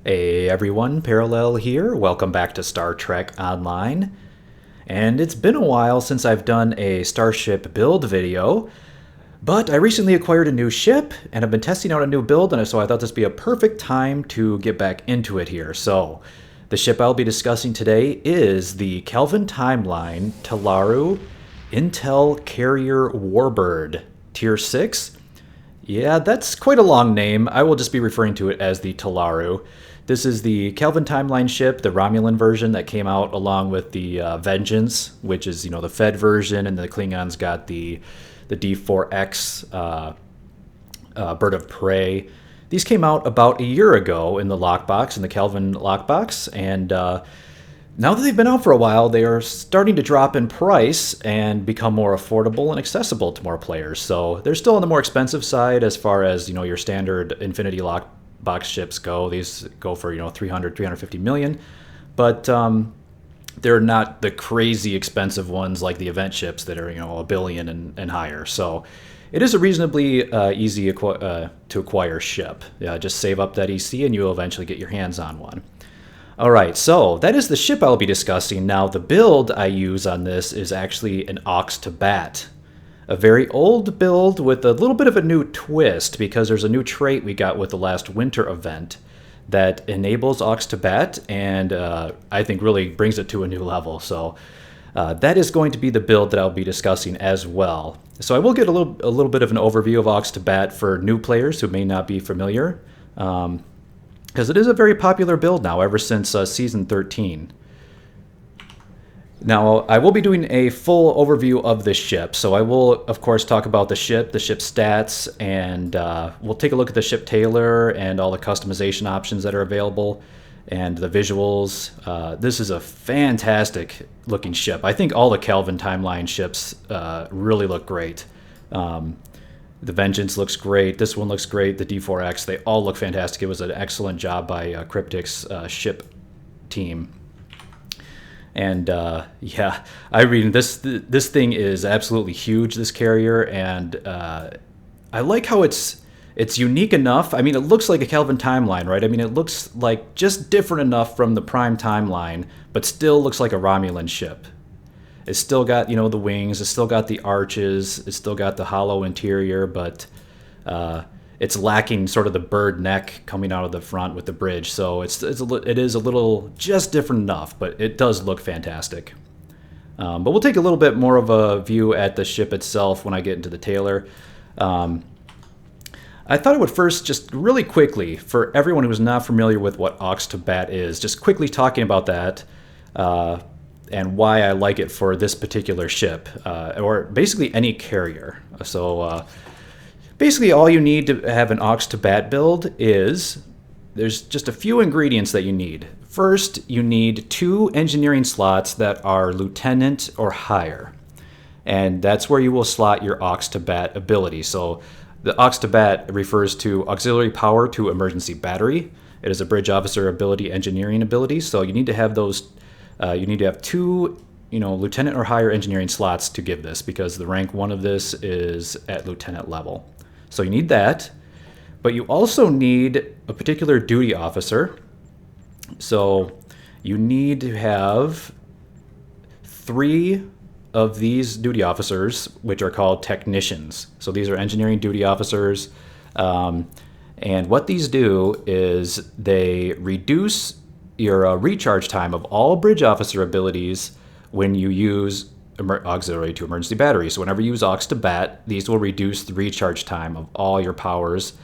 Hey everyone, Parallel here. Welcome back to Star Trek Online. And it's been a while since I've done a Starship build video, but I recently acquired a new ship and I've been testing out a new build, and so I thought this would be a perfect time to get back into it here. So, the ship I'll be discussing today is the Kelvin Timeline Talaru Intel Carrier Warbird Tier 6. Yeah, that's quite a long name. I will just be referring to it as the Talaru. This is the Kelvin Timeline ship, the Romulan version that came out along with the Vengeance, which is, the Fed version, and the Klingons got the D4X Bird of Prey. These came out about a year ago in the lockbox, in the Kelvin lockbox, and now that they've been out for a while, they are starting to drop in price and become more affordable and accessible to more players. So they're still on the more expensive side as far as, your standard Infinity lockbox ships go. These go for, 350 million, but they're not the crazy expensive ones like the event ships that are, a billion and higher. So it is a reasonably easy to acquire ship. Just save up that EC and you'll eventually get your hands on one. All right, so that is the ship I'll be discussing. Now, the build I use on this is actually an Aux2Bat. A very old build with a little bit of a new twist, because there's a new trait we got with the last winter event that enables Aux2Bat, and I think really brings it to a new level. So that is going to be the build that I'll be discussing as well. So I will get a little bit of an overview of Aux2Bat for new players who may not be familiar, because it is a very popular build now ever since Season 13. Now, I will be doing a full overview of this ship, so I will, of course, talk about the ship stats, and we'll take a look at the ship tailor and all the customization options that are available, and the visuals. This is a fantastic looking ship. I think all the Kelvin Timeline ships really look great. The Vengeance looks great, this one looks great, the D4X, they all look fantastic. It was an excellent job by Cryptic's ship team. And yeah, I mean, this thing is absolutely huge, this carrier, and I like how it's unique enough. I mean, it looks like a Kelvin Timeline, right? I mean, it looks like just different enough from the Prime Timeline, but still looks like a Romulan ship. It's still got, the wings, it's still got the arches, it's still got the hollow interior, but it's lacking sort of the bird neck coming out of the front with the bridge. So it is a little just different enough, but it does look fantastic. But we'll take a little bit more of a view at the ship itself when I get into the tailor. I thought I would first just really quickly, for everyone who's not familiar with what Aux2Bat is, just quickly talking about that and why I like it for this particular ship, or basically any carrier. So basically, all you need to have an Aux2Bat build is, there's just a few ingredients that you need. First, you need 2 engineering slots that are lieutenant or higher. And that's where you will slot your Aux2Bat ability. So the Aux2Bat refers to auxiliary power to emergency battery. It is a bridge officer ability, engineering ability. So you need to have those, you need to have 2 lieutenant or higher engineering slots to give this, because the rank 1 of this is at lieutenant level. So you need that, but you also need a particular duty officer. So you need to have 3 of these duty officers, which are called technicians. So these are engineering duty officers. And what these do is they reduce your recharge time of all bridge officer abilities when you use auxiliary to emergency battery. So whenever you use Aux2Bat, these will reduce the recharge time of all your powers.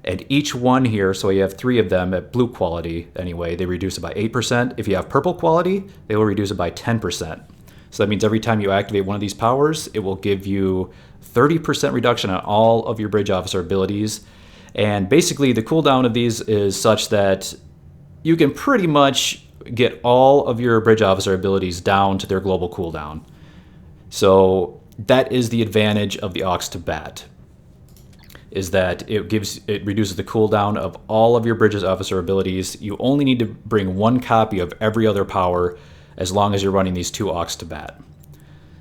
And each one here, so you have 3 of them at blue quality anyway, they reduce it by 8%. If you have purple quality, they will reduce it by 10%. So that means every time you activate one of these powers, it will give you 30% reduction on all of your bridge officer abilities. And basically the cooldown of these is such that you can pretty much get all of your bridge officer abilities down to their global cooldown. So that is the advantage of the Aux2Bat, is that it reduces the cooldown of all of your bridges officer abilities. You only need to bring 1 copy of every other power as long as you're running these 2 Aux2Bat.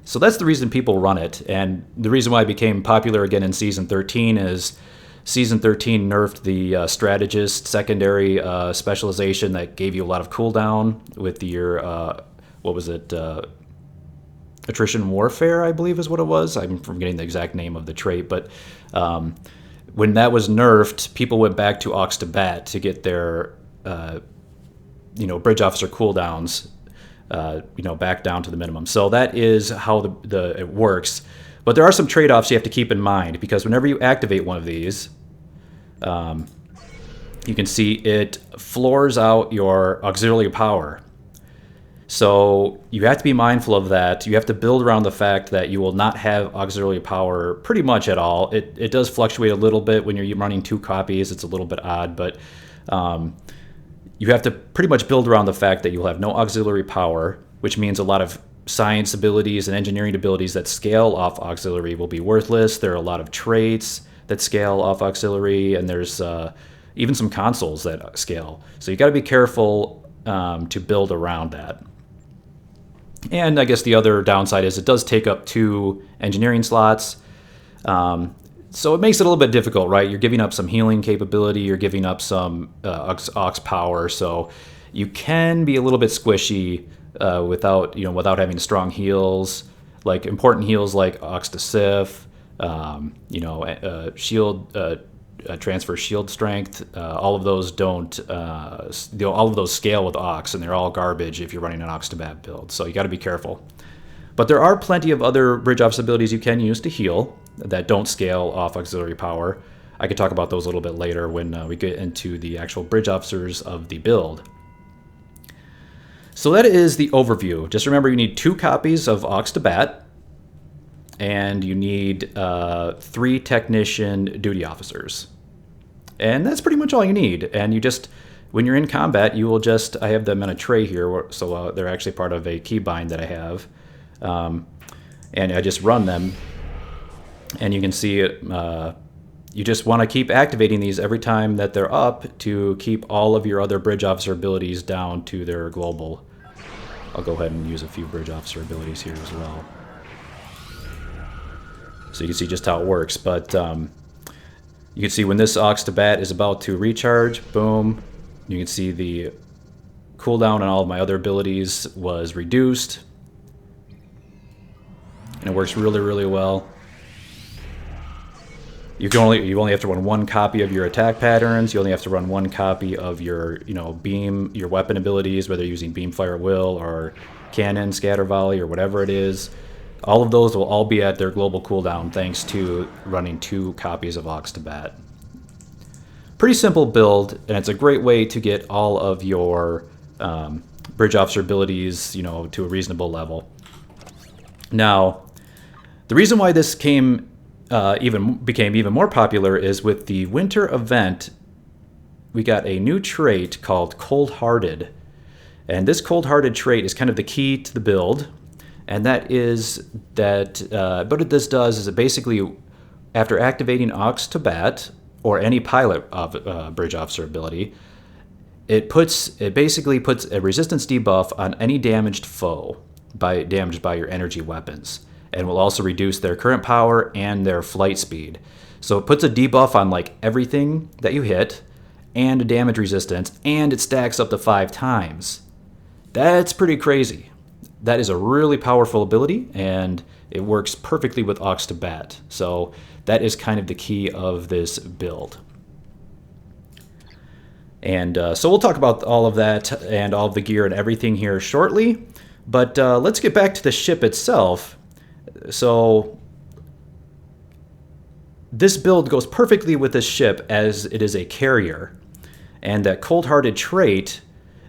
So that's the reason people run it, and the reason why it became popular again in Season 13 is Season 13 nerfed the strategist secondary specialization that gave you a lot of cooldown with your, what was it, attrition warfare, I believe is what it was. I'm forgetting the exact name of the trait, but when that was nerfed, people went back to Aux2Bat to get their, bridge officer cooldowns, back down to the minimum. So that is how it works. But there are some trade-offs you have to keep in mind, because whenever you activate one of these, you can see it floors out your auxiliary power. So you have to be mindful of that. You have to build around the fact that you will not have auxiliary power pretty much at all. It does fluctuate a little bit when you're running 2 copies. It's a little bit odd, but you have to pretty much build around the fact that you'll have no auxiliary power, which means a lot of science abilities and engineering abilities that scale off auxiliary will be worthless. There are a lot of traits that scale off auxiliary, and there's even some consoles that scale. So you got to be careful to build around that. And I guess the other downside is it does take up 2 engineering slots. So it makes it a little bit difficult, right? You're giving up some healing capability, you're giving up some aux power, so you can be a little bit squishy without having strong heals, like important heals like Aux to Sif, shield transfer shield strength. All of those don't, all of those scale with Aux, and they're all garbage if you're running an Aux2Bat build. So you got to be careful. But there are plenty of other bridge office abilities you can use to heal that don't scale off auxiliary power. I could talk about those a little bit later when we get into the actual bridge officers of the build. So that is the overview. Just remember you need 2 copies of Aux2Bat, and you need 3 technician duty officers. And that's pretty much all you need. And you just, when you're in combat, you will just, I have them in a tray here, so they're actually part of a keybind that I have. And I just run them, and you can see it. You just want to keep activating these every time that they're up to keep all of your other bridge officer abilities down to their global. I'll go ahead and use a few bridge officer abilities here as well, so you can see just how it works. But you can see when this Aux2Bat is about to recharge, boom, you can see the cooldown on all of my other abilities was reduced. And it works really, really well. You only have to run 1 copy of your attack patterns. You only have to run 1 copy of your beam, your weapon abilities, whether you're using beam, fire, will, or cannon, scatter, volley, or whatever it is. All of those will all be at their global cooldown thanks to running 2 copies of Aux2Bat. Pretty simple build, and it's a great way to get all of your bridge officer abilities, to a reasonable level. Now, the reason why this became even more popular is with the winter event. We got a new trait called Cold-Hearted, and this Cold-Hearted trait is kind of the key to the build. And that is that what this does is it basically, after activating Aux2Bat or any pilot of bridge officer ability, it basically puts a resistance debuff on any damaged foe damaged by your energy weapons, and will also reduce their current power and their flight speed. So it puts a debuff on like everything that you hit, and a damage resistance, and it stacks up to 5 times. That's pretty crazy. That is a really powerful ability, and it works perfectly with Aux2Bat. So that is kind of the key of this build. And so we'll talk about all of that and all of the gear and everything here shortly. But let's get back to the ship itself. So this build goes perfectly with this ship as it is a carrier. And that Cold-Hearted trait,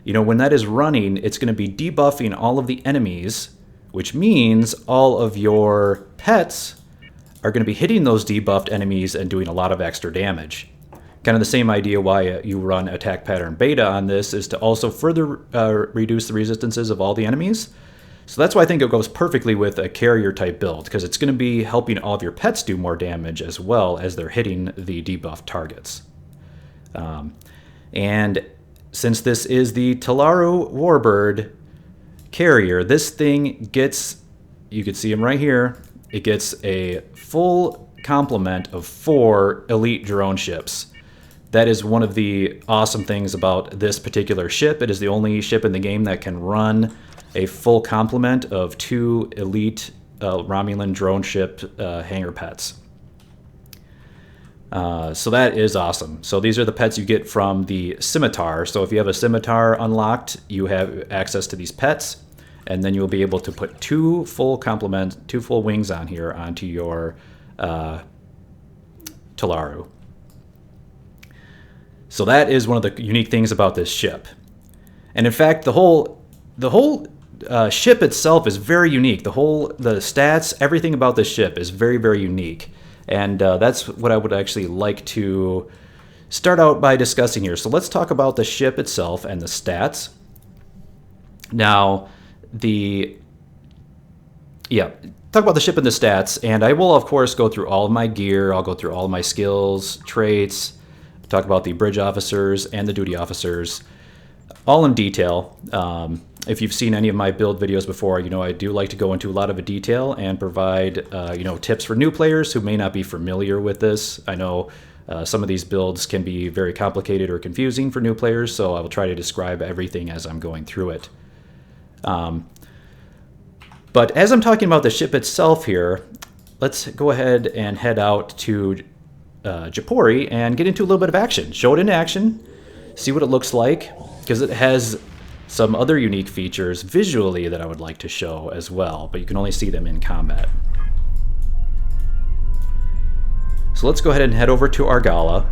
when that is running, it's going to be debuffing all of the enemies, which means all of your pets are going to be hitting those debuffed enemies and doing a lot of extra damage. Kind of the same idea why you run attack pattern beta on this is to also further reduce the resistances of all the enemies. So that's why I think it goes perfectly with a carrier type build, because it's going to be helping all of your pets do more damage as well as they're hitting the debuffed targets. And since this is the Talaru Warbird carrier, this thing gets, you can see him right here, it gets a full complement of 4 elite drone ships. That is one of the awesome things about this particular ship. It is the only ship in the game that can run a full complement of 2 elite Romulan drone ship hangar pets. So that is awesome. So these are the pets you get from the Scimitar. So if you have a Scimitar unlocked, you have access to these pets, and then you'll be able to put 2 full wings on here onto your Talaru. So that is one of the unique things about this ship. And in fact, the whole ship itself is very unique. The stats, everything about this ship is very, very unique. And that's what I would actually like to start out by discussing here. So let's talk about the ship itself and the stats. Now, talk about the ship and the stats, and I will, of course, go through all of my gear. I'll go through all of my skills, traits, talk about the bridge officers and the duty officers, all in detail. If you've seen any of my build videos before, you know I do like to go into a lot of detail and provide tips for new players who may not be familiar with this. I know some of these builds can be very complicated or confusing for new players, so I will try to describe everything as I'm going through it. But as I'm talking about the ship itself here, let's go ahead and head out to Japroi and get into a little bit of action. Show it in action, see what it looks like, because it has some other unique features visually that I would like to show as well, but you can only see them in combat. So let's go ahead and head over to Argala.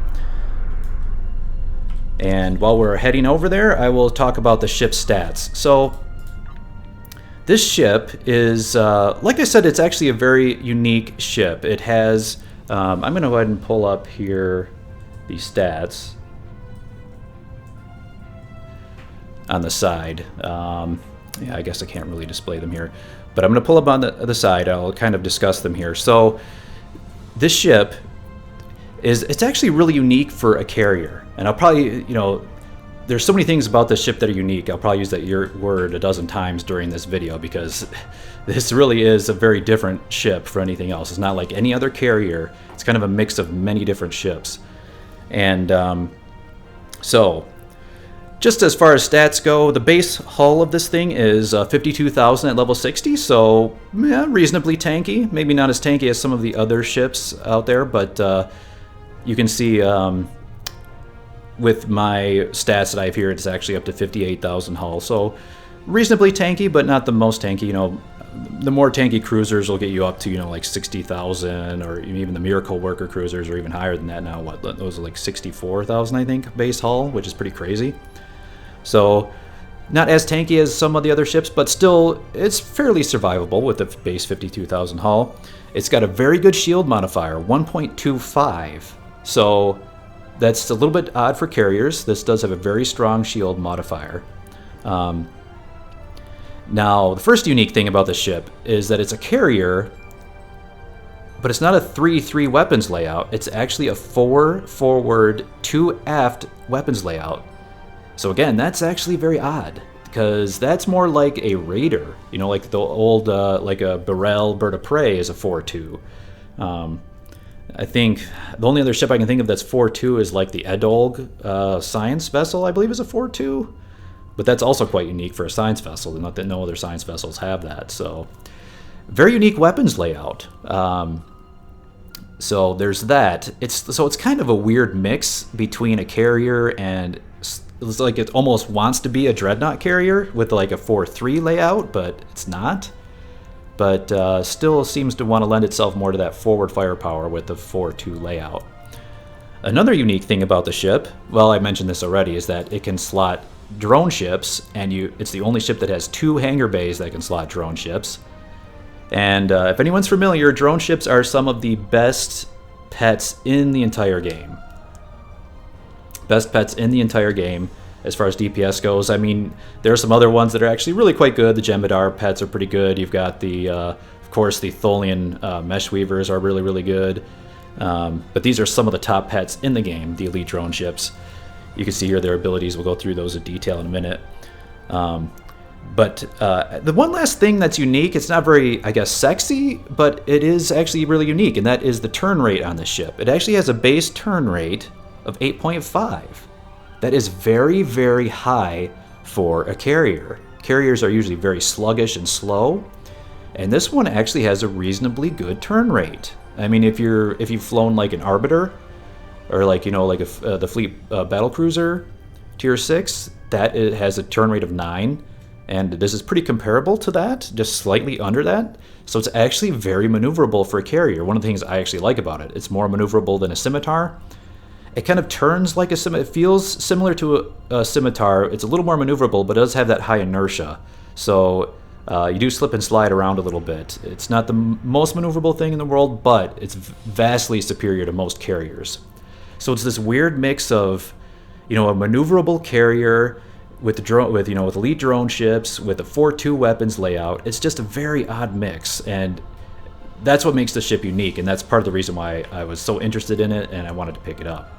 And while we're heading over there, I will talk about the ship's stats. So this ship is, like I said, it's actually a very unique ship. It has, I'm going to go ahead and pull up here the stats on the side. Yeah, I guess I can't really display them here, but I'm going to pull up on the side. I'll kind of discuss them here. So this ship it's actually really unique for a carrier, and I'll probably, there's so many things about this ship that are unique. I'll probably use that word a dozen times during this video, because this really is a very different ship for anything else. It's not like any other carrier. It's kind of a mix of many different ships. And so just as far as stats go, the base hull of this thing is 52,000 at level 60, so yeah, reasonably tanky. Maybe not as tanky as some of the other ships out there, but you can see with my stats that I have here, it's actually up to 58,000 hull. So reasonably tanky, but not the most tanky. The more tanky cruisers will get you up to, like 60,000, or even the Miracle Worker cruisers are even higher than that now. What, those are like 64,000, I think, base hull, which is pretty crazy. So not as tanky as some of the other ships, but still it's fairly survivable with the base 52,000 hull. It's got a very good shield modifier, 1.25. So that's a little bit odd for carriers. This does have a very strong shield modifier. Now, the first unique thing about the ship is that it's a carrier, but it's not a 3-3 weapons layout. It's actually a 4 forward, 2 aft weapons layout. So again, that's actually very odd, because that's more like a raider. Like the old, like a Bird of Prey is a 4-2. I think the only other ship I can think of that's 4-2 is like the Edolg science vessel, I believe, is a 4-2. But that's also quite unique for a science vessel. Not that no other science vessels have that. So very unique weapons layout. So there's that. It's kind of a weird mix between a carrier and it's like it almost wants to be a dreadnought carrier with like a 4-3 layout, but it's not. But still seems to want to lend itself more to that forward firepower with the 4-2 layout. Another unique thing about the ship, well, I mentioned this already, is that it can slot drone ships, and it's the only ship that has 2 hangar bays that can slot drone ships. And if anyone's familiar, drone ships are some of the best pets in the entire game. Best pets in the entire game as far as DPS goes. I mean, there are some other ones that are actually really quite good. The Jem'Hadar pets are pretty good. You've got of course, the Tholian Mesh Weavers are really, really good. But these are some of the top pets in the game, the elite drone ships. You can see here their abilities. We'll go through those in detail in a minute. But the one last thing that's unique, it's not very, I guess, sexy, but it is actually really unique, and that is the turn rate on the ship. It actually has a base turn rate of 8.5. That is very, very high for a carrier. Carriers are usually very sluggish and slow, and this one actually has a reasonably good turn rate. I mean, if you've flown like an Arbiter, or like, you know, like the fleet battlecruiser tier 6, that it has a turn rate of 9. And this is pretty comparable to that, just slightly under that. So it's actually very maneuverable for a carrier. One of the things I actually like about it, it's more maneuverable than a scimitar. It kind of turns like a scimitar. It feels similar to a scimitar. It's a little more maneuverable, but it does have that high inertia. So you do slip and slide around a little bit. It's not the most maneuverable thing in the world, but it's vastly superior to most carriers. So it's this weird mix of, you know, a maneuverable carrier with the drone, with elite drone ships, with a 4-2 weapons layout. It's just a very odd mix, and that's what makes the ship unique, and that's part of the reason why I was so interested in it and I wanted to pick it up.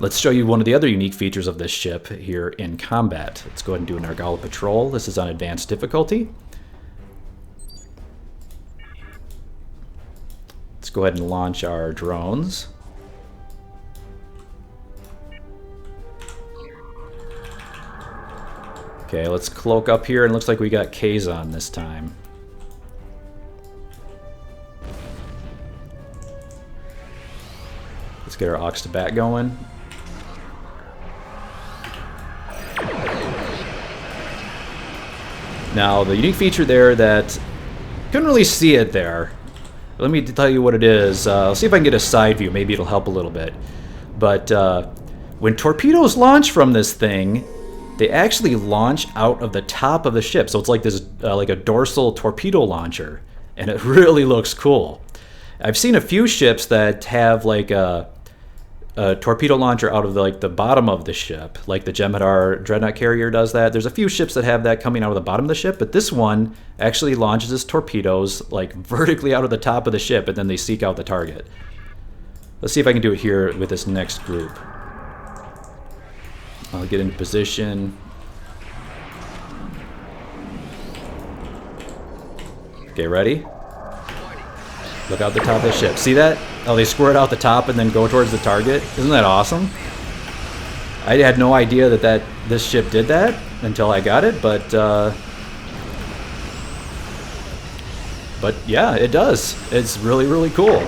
Let's show you one of the other unique features of this ship here in combat. Let's go ahead and do an Argala patrol. This is on advanced difficulty. Let's go ahead and launch our drones. Okay, let's cloak up here, and it looks like we got Kazon this time. Let's get our Aux2Bat going. Now, the unique feature there that couldn't really see it there. Let me tell you what it is. I'll see if I can get a side view. Maybe it'll help a little bit. But when torpedoes launch from this thing, they actually launch out of the top of the ship. So it's like this, like a dorsal torpedo launcher, and it really looks cool. I've seen a few ships that have like a torpedo launcher out of the bottom of the ship, like the Jem'Hadar Dreadnought carrier does that. There's a few ships that have that coming out of the bottom of the ship, but this one actually launches its torpedoes like vertically out of the top of the ship, and then they seek out the target. Let's see if I can do it here with this next group. I'll get into position. Okay, ready? Look out the top of the ship. See that? Oh, they squirt out the top and then go towards the target. Isn't that awesome? I had no idea that this ship did that until I got it, but yeah, it does. It's really, really cool.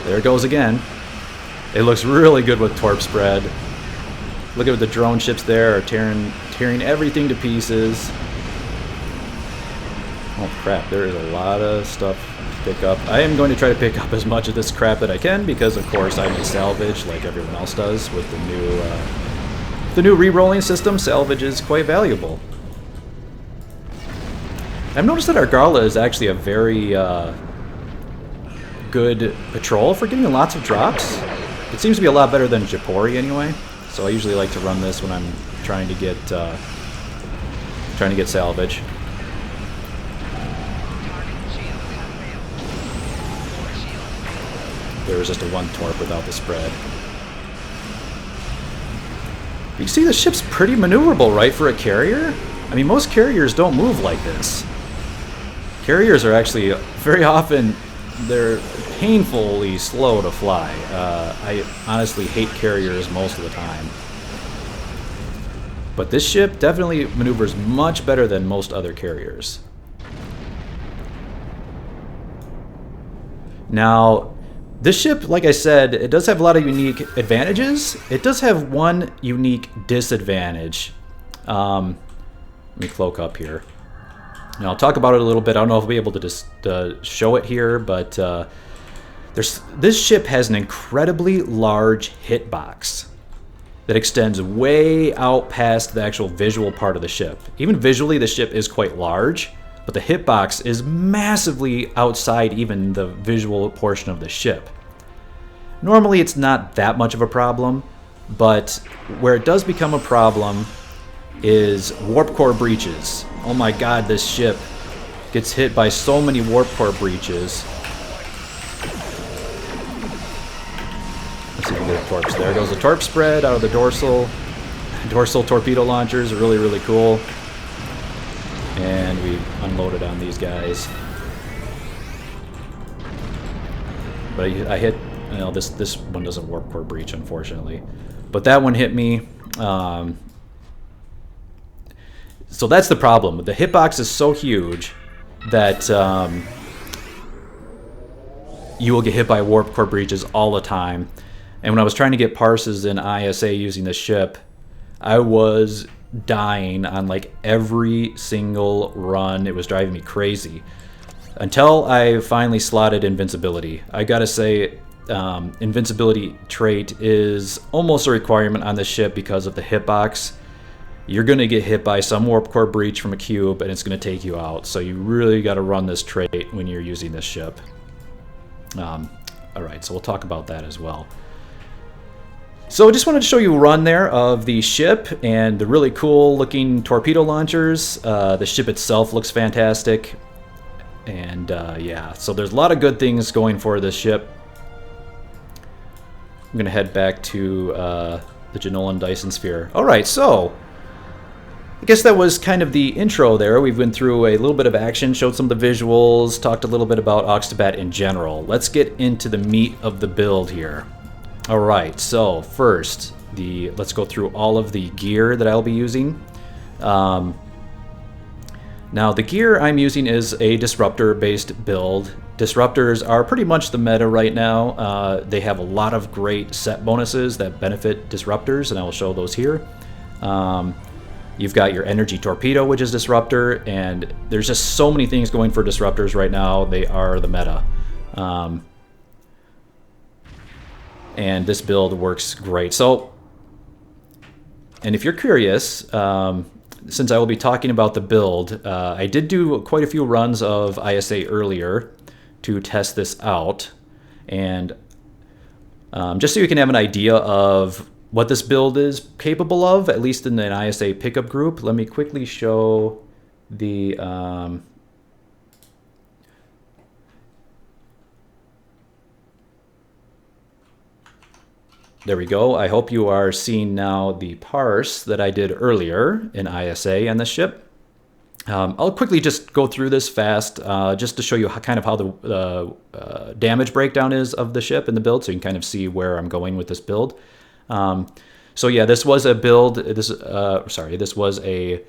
There it goes again. It looks really good with torp spread. Look at the drone ships there are tearing everything to pieces. Oh crap, there is a lot of stuff to pick up. I am going to try to pick up as much of this crap that I can because of course I need salvage like everyone else does with the new re-rolling system. Salvage is quite valuable. I've noticed that Argala is actually a very good patrol for getting lots of drops. It seems to be a lot better than Japroi anyway. So I usually like to run this when I'm trying to get salvage. There was just a 1 torp without the spread. You can see the ship's pretty maneuverable, right, for a carrier? I mean, most carriers don't move like this. Carriers are actually very often, they're painfully slow to fly. I honestly hate carriers most of the time. But this ship definitely maneuvers much better than most other carriers. Now, this ship, like I said, it does have a lot of unique advantages. It does have one unique disadvantage. Let me cloak up here. Now, I'll talk about it a little bit. I don't know if I'll be able to just show it here, but this ship has an incredibly large hitbox that extends way out past the actual visual part of the ship. Even visually, the ship is quite large, but the hitbox is massively outside even the visual portion of the ship. Normally, it's not that much of a problem, but where it does become a problem is warp core breaches. Oh my god, this ship gets hit by so many warp core breaches. Let's see if we can get torps. There goes the torp spread out of the dorsal. Dorsal torpedo launchers are really, really cool. And we unloaded on these guys. But I hit, you know, this one doesn't warp core breach, unfortunately. But that one hit me. So that's the problem. The hitbox is so huge that you will get hit by warp core breaches all the time. And when I was trying to get parses in ISA using this ship, I was dying on like every single run. It was driving me crazy. Until I finally slotted invincibility. I gotta say, invincibility trait is almost a requirement on this ship because of the hitbox. You're gonna get hit by some warp core breach from a cube and it's gonna take you out. So you really gotta run this trait when you're using this ship. Alright, so we'll talk about that as well. So I just wanted to show you a run there of the ship and the really cool looking torpedo launchers. The ship itself looks fantastic. And yeah, so there's a lot of good things going for this ship. I'm going to head back to the Janolan Dyson Sphere. Alright, so I guess that was kind of the intro there. We went through a little bit of action, showed some of the visuals, talked a little bit about Aux2Bat in general. Let's get into the meat of the build here. Alright, so first, let's go through all of the gear that I'll be using. Now, the gear I'm using is a disruptor-based build. Disruptors are pretty much the meta right now. They have a lot of great set bonuses that benefit disruptors, and I will show those here. You've got your energy torpedo, which is disruptor, and there's just so many things going for disruptors right now. They are the meta. And this build works great. So, and if you're curious, since I will be talking about the build, I did do quite a few runs of ISA earlier to test this out. And just so you can have an idea of what this build is capable of, at least in an ISA pickup group, let me quickly show the... There we go. I hope you are seeing now the parse that I did earlier in ISA on this ship. I'll quickly just go through this fast just to show you kind of how the damage breakdown is of the ship and the build, so you can kind of see where I'm going with this build. So yeah, this was a build. This was a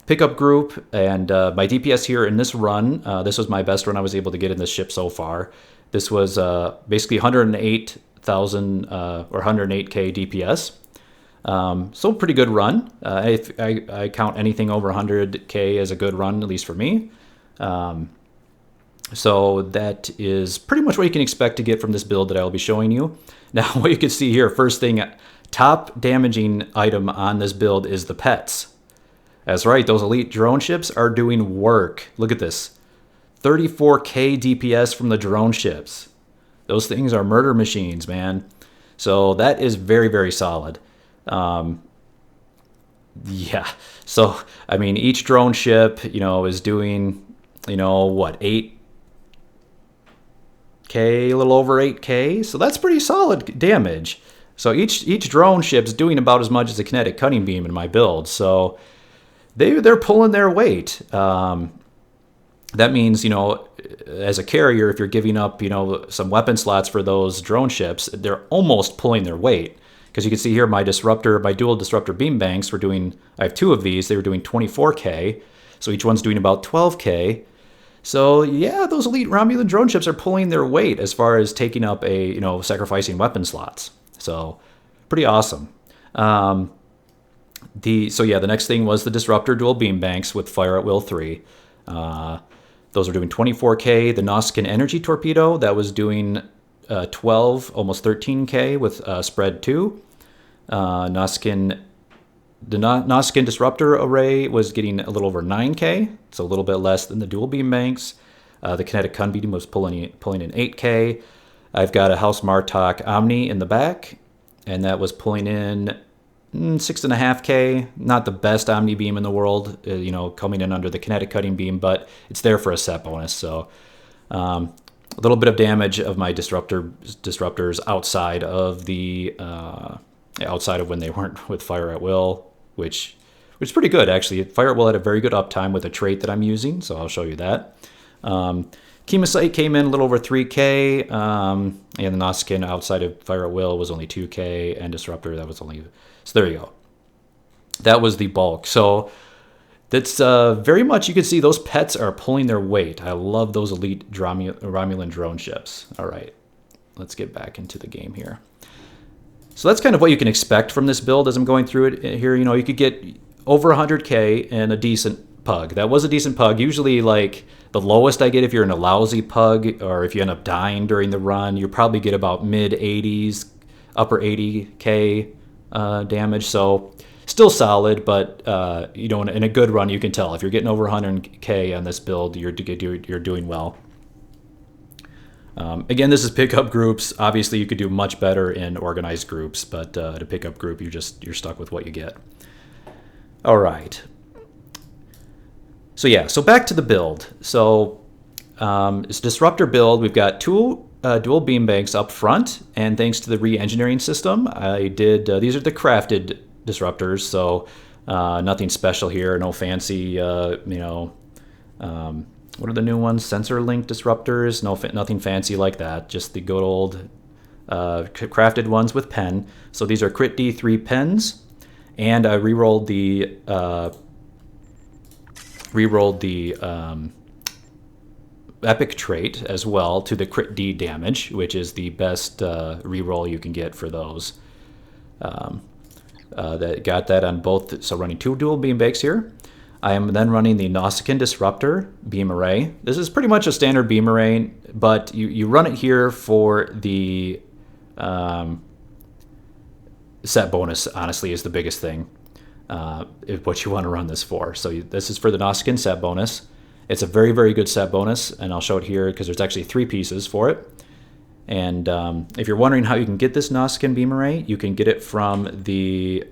pickup group, and my DPS here in this run, this was my best run I was able to get in this ship so far. This was basically 108,000 or 108k DPS. So pretty good run. If I count anything over 100k as a good run, at least for me. So that is pretty much what you can expect to get from this build that I'll be showing you. Now, what you can see here, first thing, top damaging item on this build is the pets. That's right, those elite drone ships are doing work. Look at this. 34k DPS from the drone ships. Those things are murder machines, man. So that is very, very solid. Yeah, so, I mean, each drone ship, you know, is doing, you know, what, 8k, a little over 8k? So that's pretty solid damage. So each drone ship's doing about as much as a kinetic cutting beam in my build. So they're pulling their weight. That means, you know, as a carrier, if you're giving up, you know, some weapon slots for those drone ships, they're almost pulling their weight. Because you can see here my dual disruptor beam banks were doing, I have two of these, they were doing 24k. So each one's doing about 12k. So yeah, those elite Romulan drone ships are pulling their weight as far as taking up sacrificing weapon slots. So pretty awesome. So yeah, the next thing was the disruptor dual beam banks with Fire at Will 3. Those are doing 24k. The Nausicaan energy torpedo, that was doing 12, almost 13k with spread 2. The Nausicaan disruptor array was getting a little over 9k, so a little bit less than the dual beam banks. The kinetic cutting beam was pulling in 8k. I've got a House Martok Omni in the back, and that was pulling in 6.5k. Not the best Omni beam in the world, coming in under the kinetic cutting beam, but it's there for a set bonus. So a little bit of damage of my disruptors outside of when they weren't with Fire at Will, which which is pretty good, actually. Fire at Will had a very good uptime with a trait that I'm using, so I'll show you that. Chemosite came in a little over 3K, and the Nausicaan outside of Fire at Will was only 2K, and Disruptor, that was only... So there you go. That was the bulk. So that's very much, you can see those pets are pulling their weight. I love those elite Romulan drone ships. All right, let's get back into the game here. So that's kind of what you can expect from this build as I'm going through it here. You know, you could get over 100K and a decent pug. That was a decent pug. Usually, like, the lowest I get if you're in a lousy pug or if you end up dying during the run, you probably get about mid-80s, upper 80K damage. So still solid, but you know, in a good run, you can tell. If you're getting over 100K on this build, you're doing well. Again, this is pickup groups. Obviously, you could do much better in organized groups, but at a pickup group, you're stuck with what you get. All right. So yeah, so back to the build. So it's Disruptor build. We've got two dual beam banks up front, and thanks to the re-engineering system, I did. These are the crafted disruptors, so nothing special here. No fancy, you know. What are the new ones? Sensor link disruptors. Nothing fancy like that. Just the good old crafted ones with pen. So these are Crit D3 pens, and I re-rolled the Epic trait as well to the Crit D damage, which is the best re-roll you can get for those. That got that on both. So running two dual beam bakes here. I am then running the Nausicaan Disruptor beam array. This is pretty much a standard beam array, but you run it here for the set bonus, honestly, is the biggest thing. What you want to run this for. So this is for the Nausicaan set bonus. It's a very, very good set bonus, and I'll show it here because there's actually 3 pieces for it. And if you're wondering how you can get this Nausicaan beam array, you can get it from the...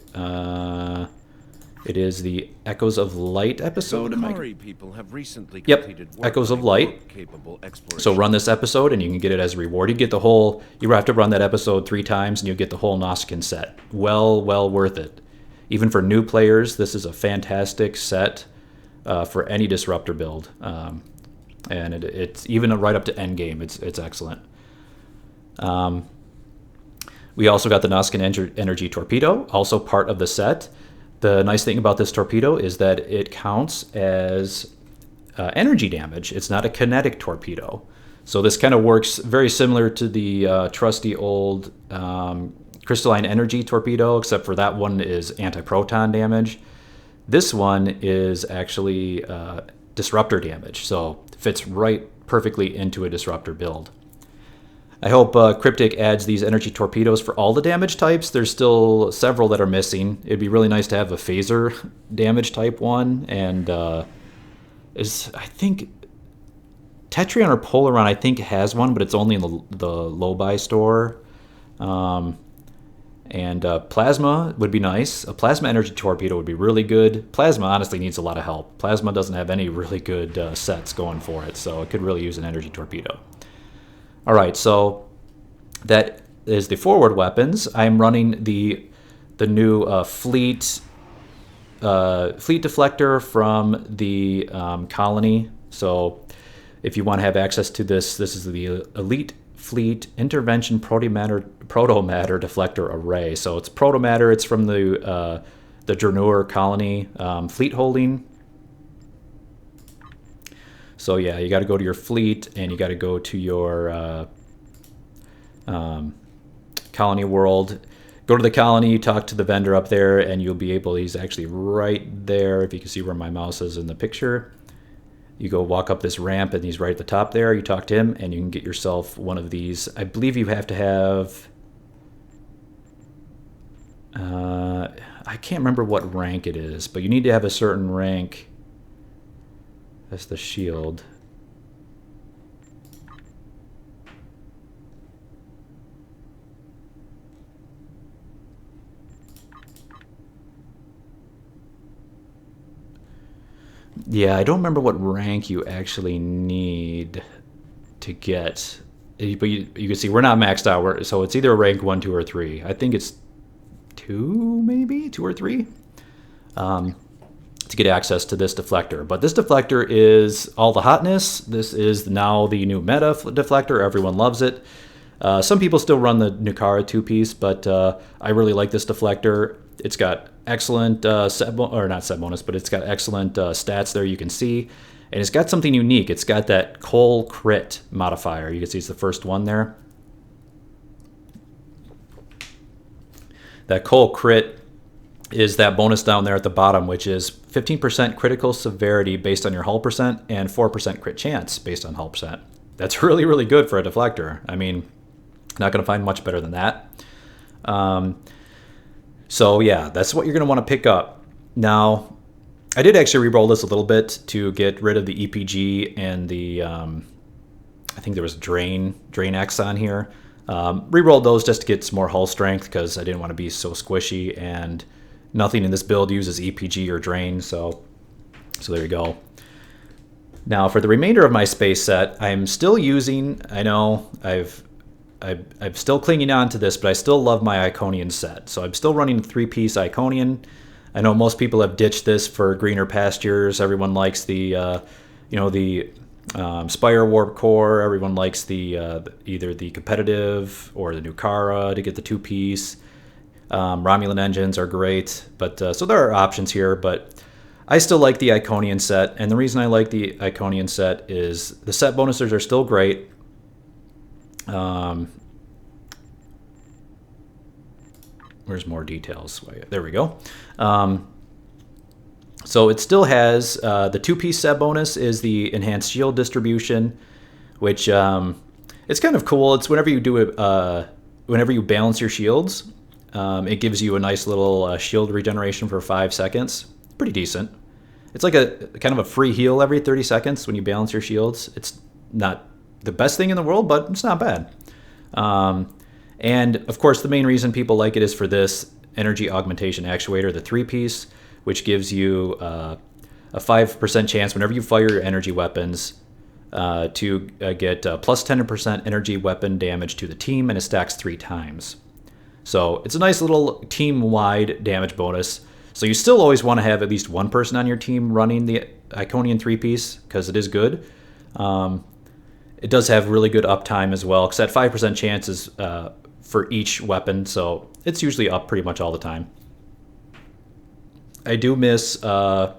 it is the Echoes of Light episode. People have recently completed Echoes of Light. So run this episode and you can get it as a reward. You get the whole, you have to run that episode 3 times and you get the whole Nausicaan set. Well worth it. Even for new players, this is a fantastic set for any disruptor build. And it's even right up to end game. It's excellent. We also got the Nausicaan Energy Torpedo, also part of the set. The nice thing about this torpedo is that it counts as energy damage. It's not a kinetic torpedo. So this kind of works very similar to the trusty old crystalline energy torpedo, except for that one is anti-proton damage. This one is actually disruptor damage, so it fits right perfectly into a disruptor build. I hope Cryptic adds these energy torpedoes for all the damage types. There's still several that are missing. It'd be really nice to have a phaser damage type one, and I think Tetrion or Polaron I think has one, but it's only in the low-buy store. And Plasma would be nice. A Plasma Energy Torpedo would be really good. Plasma honestly needs a lot of help. Plasma doesn't have any really good sets going for it, so it could really use an Energy Torpedo. All right, so that is the forward weapons. I'm running the new fleet deflector from the colony. So if you want to have access to this is the Elite Fleet Intervention Protomatter Deflector Array. So it's protomatter. It's from the Dranur colony fleet holding. So yeah, you got to go to your fleet, and you got to go to your colony world. Go to the colony, talk to the vendor up there, and you'll be able, he's actually right there, if you can see where my mouse is in the picture. You go walk up this ramp, and he's right at the top there. You talk to him, and you can get yourself one of these. I believe you have to have... I can't remember what rank it is, but you need to have a certain rank. That's the shield. Yeah, I don't remember what rank you actually need to get. But you can see we're not maxed out, so it's either a rank 1, 2, or 3. I think it's 2, maybe? 2 or 3? to get access to this deflector. But this deflector is all the hotness. This is now the new meta deflector. Everyone loves it. Some people still run the Nucara 2-piece, but I really like this deflector. It's got excellent not set bonus, but it's got excellent stats there you can see. And it's got something unique. It's got that Cole crit modifier. You can see it's the first one there. That Cole crit is that bonus down there at the bottom, which is 15% critical severity based on your hull percent and 4% crit chance based on hull percent. That's really, really good for a deflector. I mean, not going to find much better than that. So yeah, that's what you're going to want to pick up. Now, I did actually reroll this a little bit to get rid of the EPG and the, I think there was Drain X on here. Rerolled those just to get some more hull strength because I didn't want to be so squishy, and nothing in this build uses EPG or Drain, so there you go. Now for the remainder of my space set, I'm still using, I know I'm still clinging on to this, but I still love my Iconian set. So I'm still running a 3-piece Iconian. I know most people have ditched this for greener pastures. Everyone likes the, Spire Warp Core. Everyone likes the either the competitive or the Nucara to get the 2-piece. Romulan engines are great, but so there are options here. But I still like the Iconian set, and the reason I like the Iconian set is the set bonuses are still great. Where's more details? There we go. So it still has the 2-piece set bonus is the enhanced shield distribution, which it's kind of cool. It's whenever you do it, whenever you balance your shields, it gives you a nice little shield regeneration for 5 seconds. Pretty decent. It's like a kind of a free heal every 30 seconds when you balance your shields. It's not the best thing in the world, but it's not bad. And of course, the main reason people like it is for this energy augmentation actuator, the 3-piece, which gives you a 5% chance whenever you fire your energy weapons to get plus 10% energy weapon damage to the team, and it stacks 3 times. So it's a nice little team-wide damage bonus. So you still always want to have at least one person on your team running the Iconian 3-piece because it is good. It does have really good uptime as well, because that 5% chance is for each weapon, so it's usually up pretty much all the time. I do miss my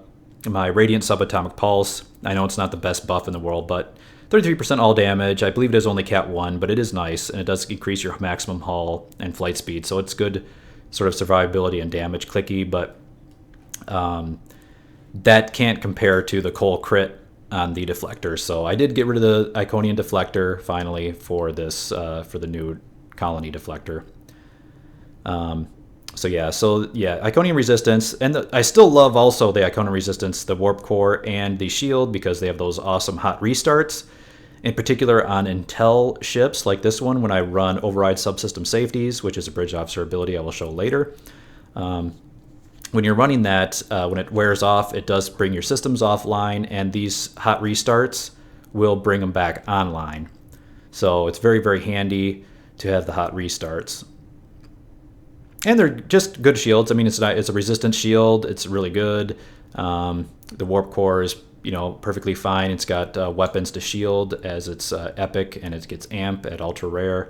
Radiant Subatomic Pulse. I know it's not the best buff in the world, but 33% all damage. I believe it is only Cat 1, but it is nice, and it does increase your maximum hull and flight speed, so it's good sort of survivability and damage clicky, but that can't compare to the Cole crit on the deflector. So I did get rid of the Iconian deflector finally for this for the new colony deflector. So yeah, Iconian resistance, and I still love also the Iconian resistance, the warp core and the shield, because they have those awesome hot restarts. In particular on Intel ships like this one, when I run override subsystem safeties, which is a bridge officer ability I will show later. When you're running that, when it wears off, it does bring your systems offline, and these hot restarts will bring them back online. So it's very, very handy to have the hot restarts. And they're just good shields. I mean, it's a resistance shield. It's really good. The warp core is, perfectly fine. It's got weapons to shield as it's epic, and it gets amp at ultra rare.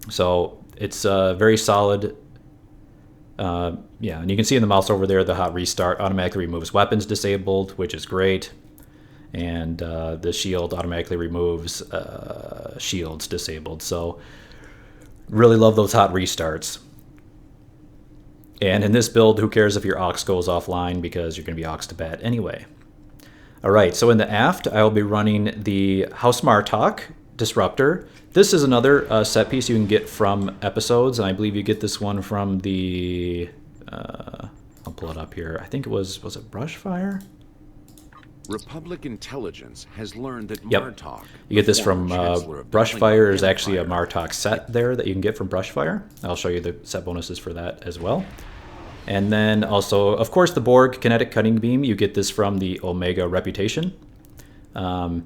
So it's very solid. And you can see in the mouse over there, the hot restart automatically removes weapons disabled, which is great. And the shield automatically removes shields disabled. So really love those hot restarts. And in this build, who cares if your Aux goes offline, because you're going to be Aux2Bat anyway. All right, so in the aft, I will be running the House Martok Disruptor. This is another set piece you can get from episodes, and I believe you get this one from the, I'll pull it up here. I think it was it Brushfire? Republic intelligence has learned that Yep. Martok, You get this the from former Chancellor of the Brushfire. There's Klingon actually a Empire, Martok set there that you can get from Brushfire. I'll show you the set bonuses for that as well. And then also, of course, the Borg Kinetic Cutting Beam. You get this from the Omega Reputation. And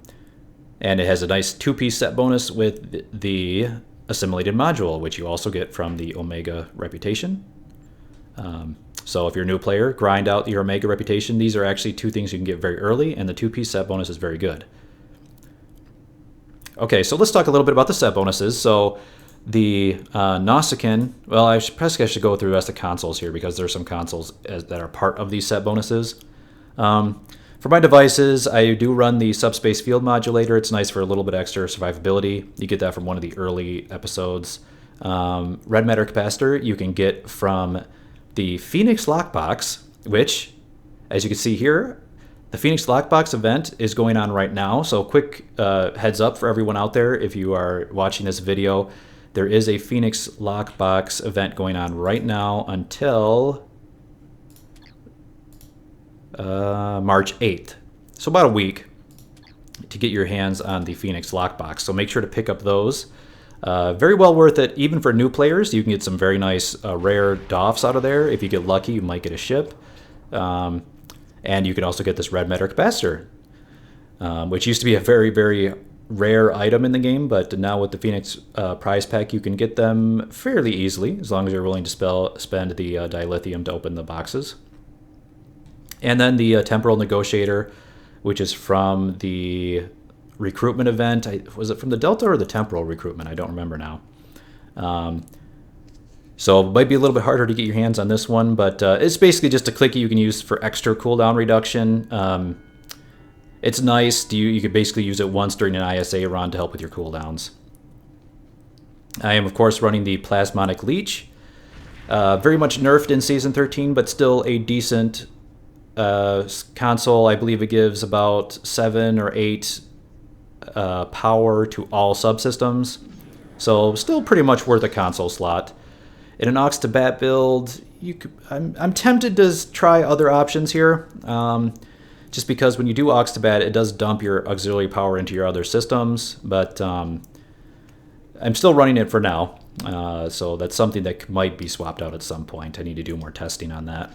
it has a nice 2-piece set bonus with the Assimilated Module, which you also get from the Omega Reputation. So if you're a new player, grind out your Omega reputation. These are actually 2 things you can get very early, and the 2-piece set bonus is very good. Okay, so let's talk a little bit about the set bonuses. So the Nausicaan, well, I should go through the rest of the consoles here because there are some consoles that are part of these set bonuses. For my devices, I do run the Subspace Field Modulator. It's nice for a little bit extra survivability. You get that from one of the early episodes. Red Matter Capacitor you can get from the Phoenix Lockbox, which, as you can see here, the Phoenix Lockbox event is going on right now. So quick heads up for everyone out there, if you are watching this video, there is a Phoenix Lockbox event going on right now until March 8th. So about a week to get your hands on the Phoenix Lockbox. So make sure to pick up those. Very well worth it, even for new players. You can get some very nice rare DOFFs out of there. If you get lucky, you might get a ship. And you can also get this Red Matter Capacitor, which used to be a very, very rare item in the game, but now with the Phoenix prize pack, you can get them fairly easily, as long as you're willing to spend the dilithium to open the boxes. And then the Temporal Negotiator, which is from the recruitment event. Was it from the Delta or the Temporal recruitment? I don't remember now. So it might be a little bit harder to get your hands on this one, but it's basically just a clicky you can use for extra cooldown reduction. It's nice. You could basically use it once during an ISA run to help with your cooldowns. I am, of course, running the Plasmonic Leech. Very much nerfed in Season 13, but still a decent console. I believe it gives about 7 or 8 power to all subsystems. So still pretty much worth a console slot. In an Aux2Bat build, I'm tempted to try other options here. Just because when you do Aux2Bat, it does dump your auxiliary power into your other systems. But I'm still running it for now. So that's something that might be swapped out at some point. I need to do more testing on that.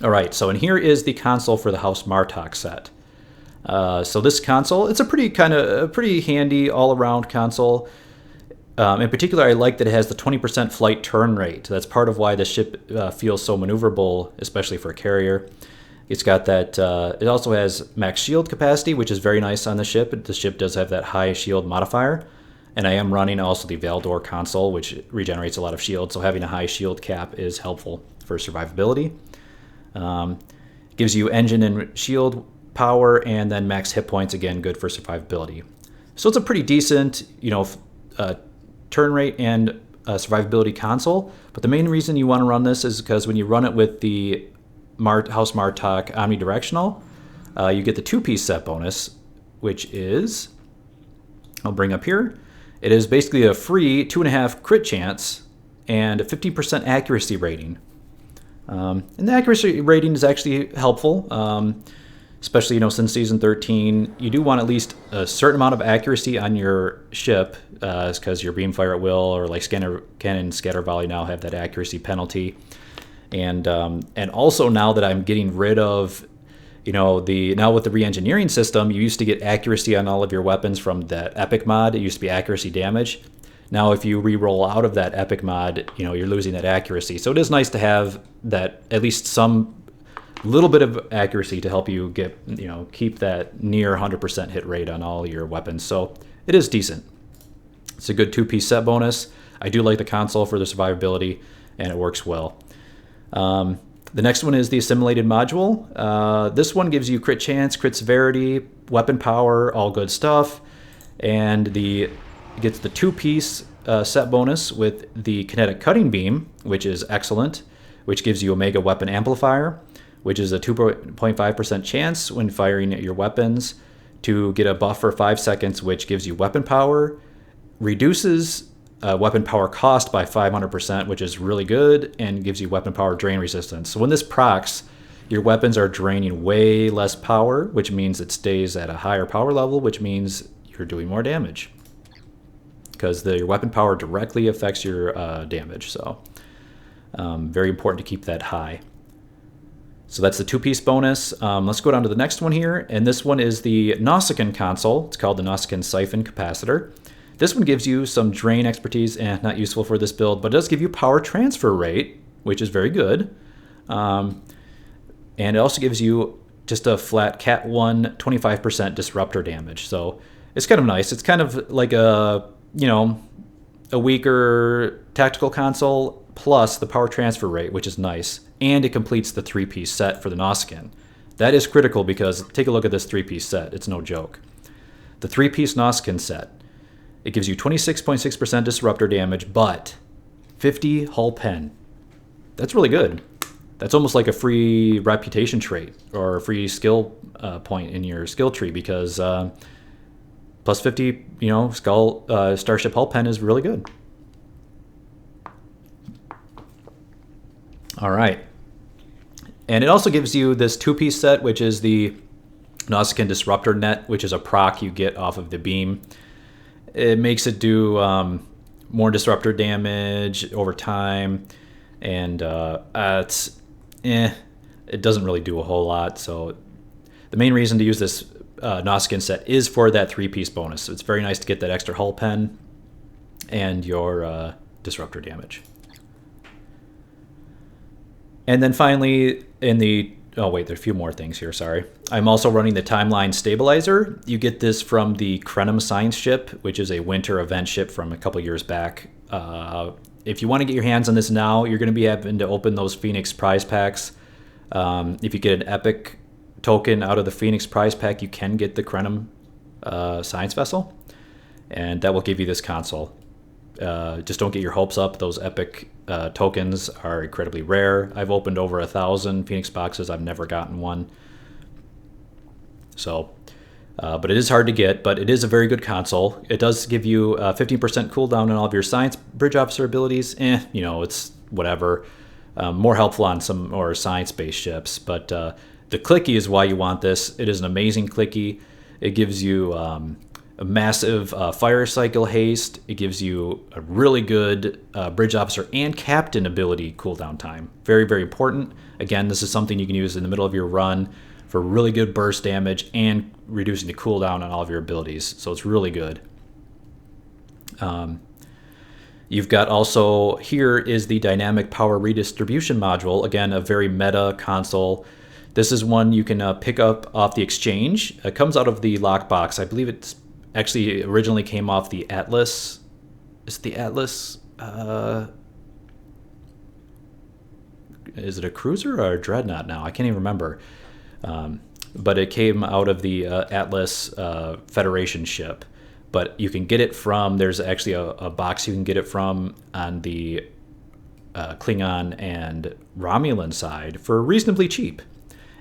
All right, so and here is the console for the House Martok set. So this console, it's a pretty handy all-around console. In particular, I like that it has the 20% flight turn rate. That's part of why the ship feels so maneuverable, especially for a carrier. It's got that. It also has max shield capacity, which is very nice on the ship. The ship does have that high shield modifier. And I am running also the Valdor console, which regenerates a lot of shield. So having a high shield cap is helpful for survivability. Gives you engine and shield power, and then max hit points, again, good for survivability. So it's a pretty decent, turn rate and survivability console. But the main reason you want to run this is because when you run it with the House Martok omnidirectional, you get the 2-piece set bonus, which is, I'll bring up here. It is basically a free 2.5 crit chance and a 50% accuracy rating. And the accuracy rating is actually helpful, especially since Season 13. You do want at least a certain amount of accuracy on your ship, because your beamfire at will or like cannon scatter volley now have that accuracy penalty. And also now that I'm getting rid of, now with the re-engineering system, you used to get accuracy on all of your weapons from that epic mod. It used to be accuracy damage. Now, if you re-roll out of that epic mod, you're losing that accuracy. So it is nice to have that, at least some little bit of accuracy to help you get, keep that near 100% hit rate on all your weapons. So it is decent. It's a good 2-piece set bonus. I do like the console for the survivability, and it works well. The next one is the assimilated module. This one gives you crit chance, crit severity, weapon power, all good stuff. And it gets the 2-piece set bonus with the kinetic cutting beam, which is excellent, which gives you Omega weapon amplifier, which is a 2.5% chance when firing at your weapons to get a buff for 5 seconds, which gives you weapon power, reduces weapon power cost by 500%, which is really good, and gives you weapon power drain resistance. So when this procs, your weapons are draining way less power, which means it stays at a higher power level, which means you're doing more damage, because your weapon power directly affects your damage. So very important to keep that high. So that's the 2-piece bonus. Let's go down to the next one here, and this one is the Nausicaan console. It's called the Nausicaan Siphon Capacitor. This one gives you some drain expertise, and not useful for this build, but it does give you power transfer rate, which is very good. And it also gives you just a flat Cat 1 25% disruptor damage. So it's kind of nice. It's kind of like a weaker tactical console plus the power transfer rate, which is nice. And it completes the 3-piece set for the Nausicaan. That is critical because take a look at this 3-piece set. It's no joke. The 3-piece Nausicaan set, it gives you 26.6% disruptor damage, but 50 hull pen. That's really good. That's almost like a free reputation trait or a free skill point in your skill tree because plus 50, Starship hull pen is really good. All right. And it also gives you this 2-piece set, which is the Nausicaan Disruptor Net, which is a proc you get off of the beam. It makes it do more disruptor damage over time, and it doesn't really do a whole lot. So the main reason to use this Nausicaan set is for that 3-piece bonus. So it's very nice to get that extra hull pen and your disruptor damage. And then finally, there's a few more things here, sorry. I'm also running the Timeline Stabilizer. You get this from the Krenum Science ship, which is a winter event ship from a couple years back. If you want to get your hands on this now, you're going to be having to open those Phoenix prize packs. If you get an epic token out of the Phoenix prize pack, you can get the Krenum Science Vessel, and that will give you this console. Just don't get your hopes up. Those epic tokens are incredibly rare. I've opened over 1,000 Phoenix boxes. I've never gotten one. So, but it is hard to get, but it is a very good console. It does give you 15% cooldown on all of your science bridge officer abilities. It's whatever. More helpful on some more science-based ships, but the clicky is why you want this. It is an amazing clicky. It gives you a massive fire cycle haste. It gives you a really good bridge officer and captain ability cooldown time. Very, very important. Again, this is something you can use in the middle of your run for really good burst damage and reducing the cooldown on all of your abilities. So it's really good. You've got also, here is the dynamic power redistribution module. Again, a very meta console. This is one you can pick up off the exchange. It comes out of the lockbox. I believe it's actually originally came off the Atlas. Is it the Atlas? Is it a cruiser or a dreadnought now? I can't even remember. But it came out of the Atlas Federation ship. But you can get it from, there's actually a box you can get it from on the Klingon and Romulan side for reasonably cheap.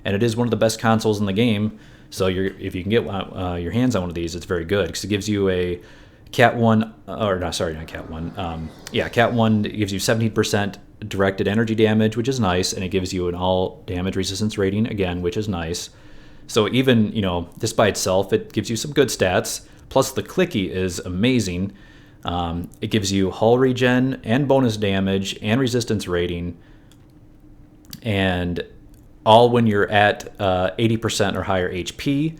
And it is one of the best consoles in the game. So if you can get your hands on one of these, it's very good because it gives you a Cat 1, or no, sorry, not Cat 1. Cat 1 gives you 17% directed energy damage, which is nice, and it gives you an all damage resistance rating, again, which is nice. So even, just by itself, it gives you some good stats. Plus the clicky is amazing. It gives you hull regen and bonus damage and resistance rating, and all when you're at 80% or higher HP.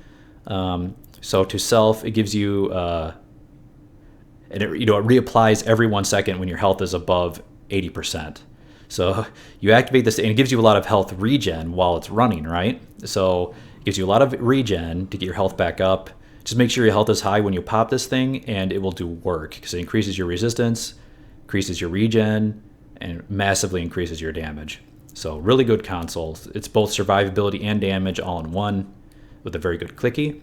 So to self, it gives you, and it reapplies every 1 second when your health is above 80%. So you activate this, and it gives you a lot of health regen while it's running, right? So it gives you a lot of regen to get your health back up. Just make sure your health is high when you pop this thing, and it will do work because it increases your resistance, increases your regen, and massively increases your damage. So really good console. It's both survivability and damage all in one with a very good clicky.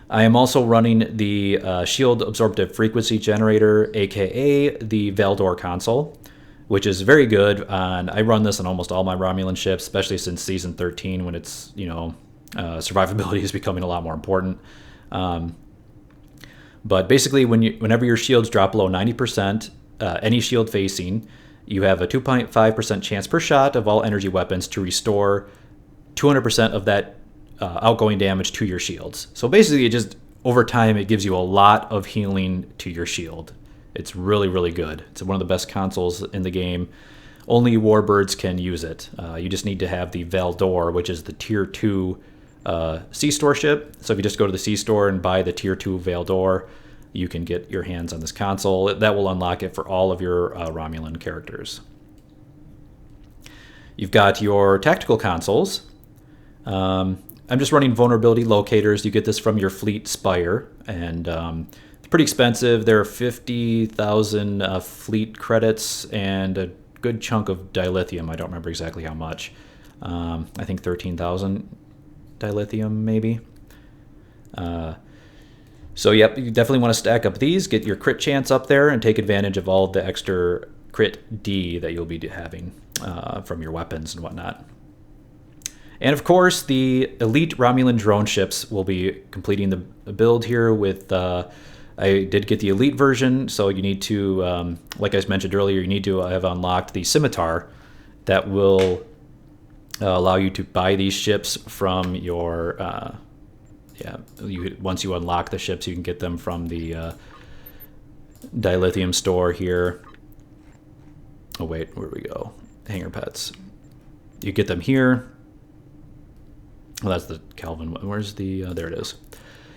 I am also running the Shield Absorptive Frequency Generator, aka the Valdor console, which is very good. And I run this on almost all my Romulan ships, especially since Season 13 when it's, survivability is becoming a lot more important. But basically, whenever your shields drop below 90%, any shield facing, you have a 2.5% chance per shot of all energy weapons to restore 200% of that outgoing damage to your shields. So basically, over time, it gives you a lot of healing to your shield. It's really, really good. It's one of the best consoles in the game. Only Warbirds can use it. You just need to have the Valdor, which is the Tier 2 C-Store ship. So if you just go to the C-Store and buy the Tier 2 Valdor, you can get your hands on this console. That will unlock it for all of your Romulan characters. You've got your tactical consoles. I'm just running vulnerability locators. You get this from your fleet spire, and it's pretty expensive. There are 50,000 fleet credits and a good chunk of dilithium. I don't remember exactly how much. I think 13,000 dilithium maybe. So yep, you definitely want to stack up these, get your crit chance up there, and take advantage of all the extra crit D that you'll be having from your weapons and whatnot. And of course, the elite Romulan drone ships will be completing the build here with, I did get the elite version, so you need to, like I mentioned earlier, you need to have unlocked the scimitar that will allow you to buy these ships from your, once you unlock the ships, you can get them from the dilithium store here. Oh wait, where do we go? Hangar pets. You get them here. Well, that's the Kelvin one. Where's the, there it is.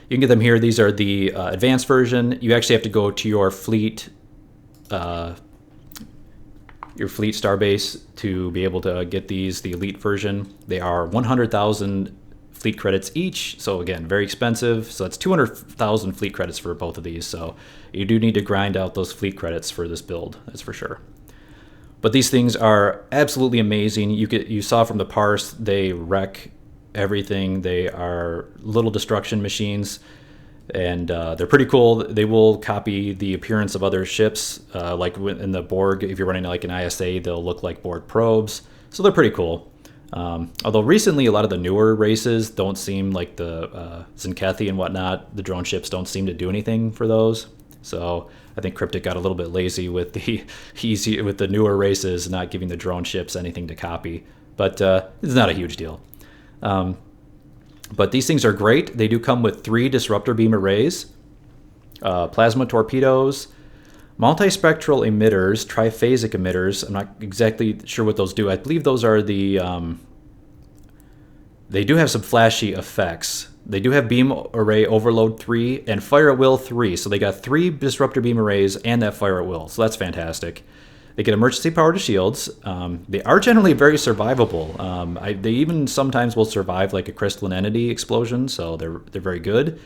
You can get them here. These are the advanced version. You actually have to go to your fleet starbase to be able to get these, the elite version. They are 100,000 fleet credits each. So again, very expensive. So that's 200,000 fleet credits for both of these. So you do need to grind out those fleet credits for this build, that's for sure. But these things are absolutely amazing. You saw from the Parse, they wreck everything. They are little destruction machines, and they're pretty cool. They will copy the appearance of other ships, like in the Borg. If you're running like an ISA, they'll look like Borg probes, so they're pretty cool. Although recently a lot of the newer races don't seem like the Zinkethi and whatnot, the drone ships don't seem to do anything for those. So I think Cryptic got a little bit lazy with the newer races, not giving the drone ships anything to copy, but it's not a huge deal. But these things are great. They do come with 3 disruptor beam arrays, plasma torpedoes, multispectral emitters, triphasic emitters. I'm not exactly sure what those do. I believe those are the... they do have some flashy effects. They do have beam array overload 3 and fire at will 3. So they got 3 disruptor beam arrays and that fire at will. So that's fantastic. They get emergency power to shields. They are generally very survivable. They even sometimes will survive like a crystalline entity explosion, so they're very good.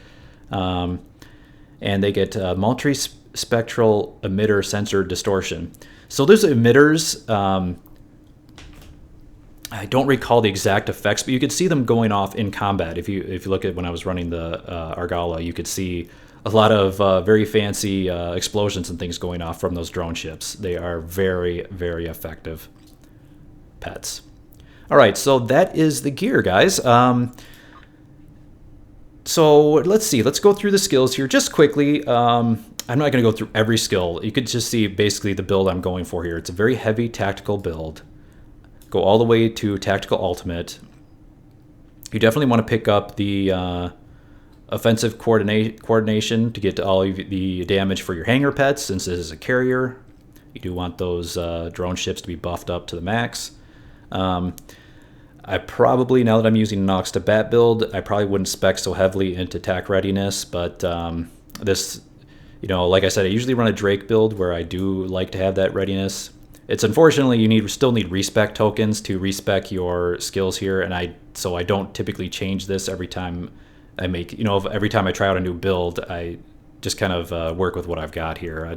And they get multispectral emitter sensor distortion. So those emitters, I don't recall the exact effects, but you could see them going off in combat. If you look at when I was running the Argala, you could see a lot of very fancy explosions and things going off from those drone ships. They are very, very effective pets. All right, so that is the gear, guys. So let's see. Let's go through the skills here just quickly. I'm not going to go through every skill. You could just see basically the build I'm going for here. It's a very heavy tactical build. Go all the way to tactical ultimate. You definitely want to pick up the offensive coordination to get to all of the damage for your hangar pets, since this is a carrier. You do want those drone ships to be buffed up to the max. I probably, now that I'm using an Aux2Bat build, I probably wouldn't spec so heavily into attack readiness, but this, like I said, I usually run a Drake build where I do like to have that readiness. It's unfortunately you still need respec tokens to respec your skills here, and so I don't typically change this every time I make, every time I try out a new build, I just kind of work with what I've got here.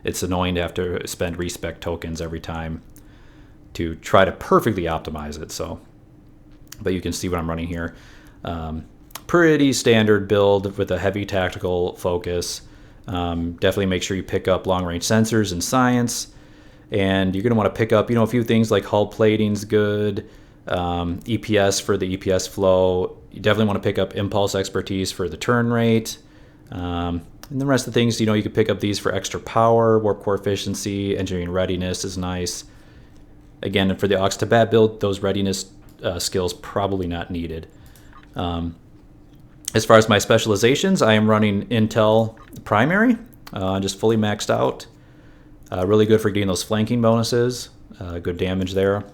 It's annoying to have to spend respec tokens every time to try to perfectly optimize it. So, but you can see what I'm running here. Pretty standard build with a heavy tactical focus. Definitely make sure you pick up long range sensors and science. And you're going to want to pick up, a few things like hull plating's good, EPS for the EPS flow. You definitely want to pick up impulse expertise for the turn rate. And the rest of the things, you could pick up these for extra power, warp core efficiency, engineering readiness is nice. Again, for the Aux2Bat build, those readiness skills probably not needed. As far as my specializations, I am running Intel primary, just fully maxed out. Really good for getting those flanking bonuses, good damage there.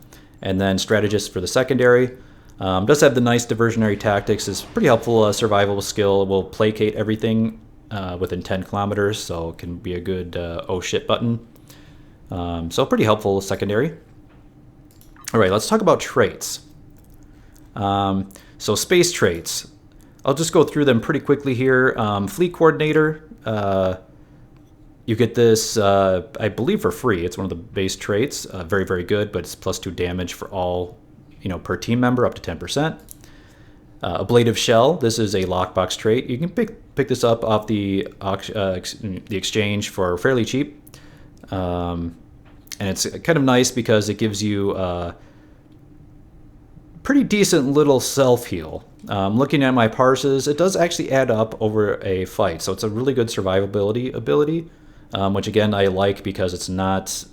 And then strategist for the secondary. Does have the nice diversionary tactics, is pretty helpful survival skill. It will placate everything within 10 kilometers, so it can be a good oh shit button. So pretty helpful secondary. All right, let's talk about traits. So space traits. I'll just go through them pretty quickly here. Fleet coordinator. You get this, I believe, for free. It's one of the base traits. Very, very good, but it's +2 damage for all, per team member, up to 10%. Ablative shell. This is a lockbox trait. You can pick this up off the exchange for fairly cheap, and it's kind of nice because it gives you pretty decent little self heal. Looking at my parses, it does actually add up over a fight, so it's a really good survivability ability, which again I like because it's not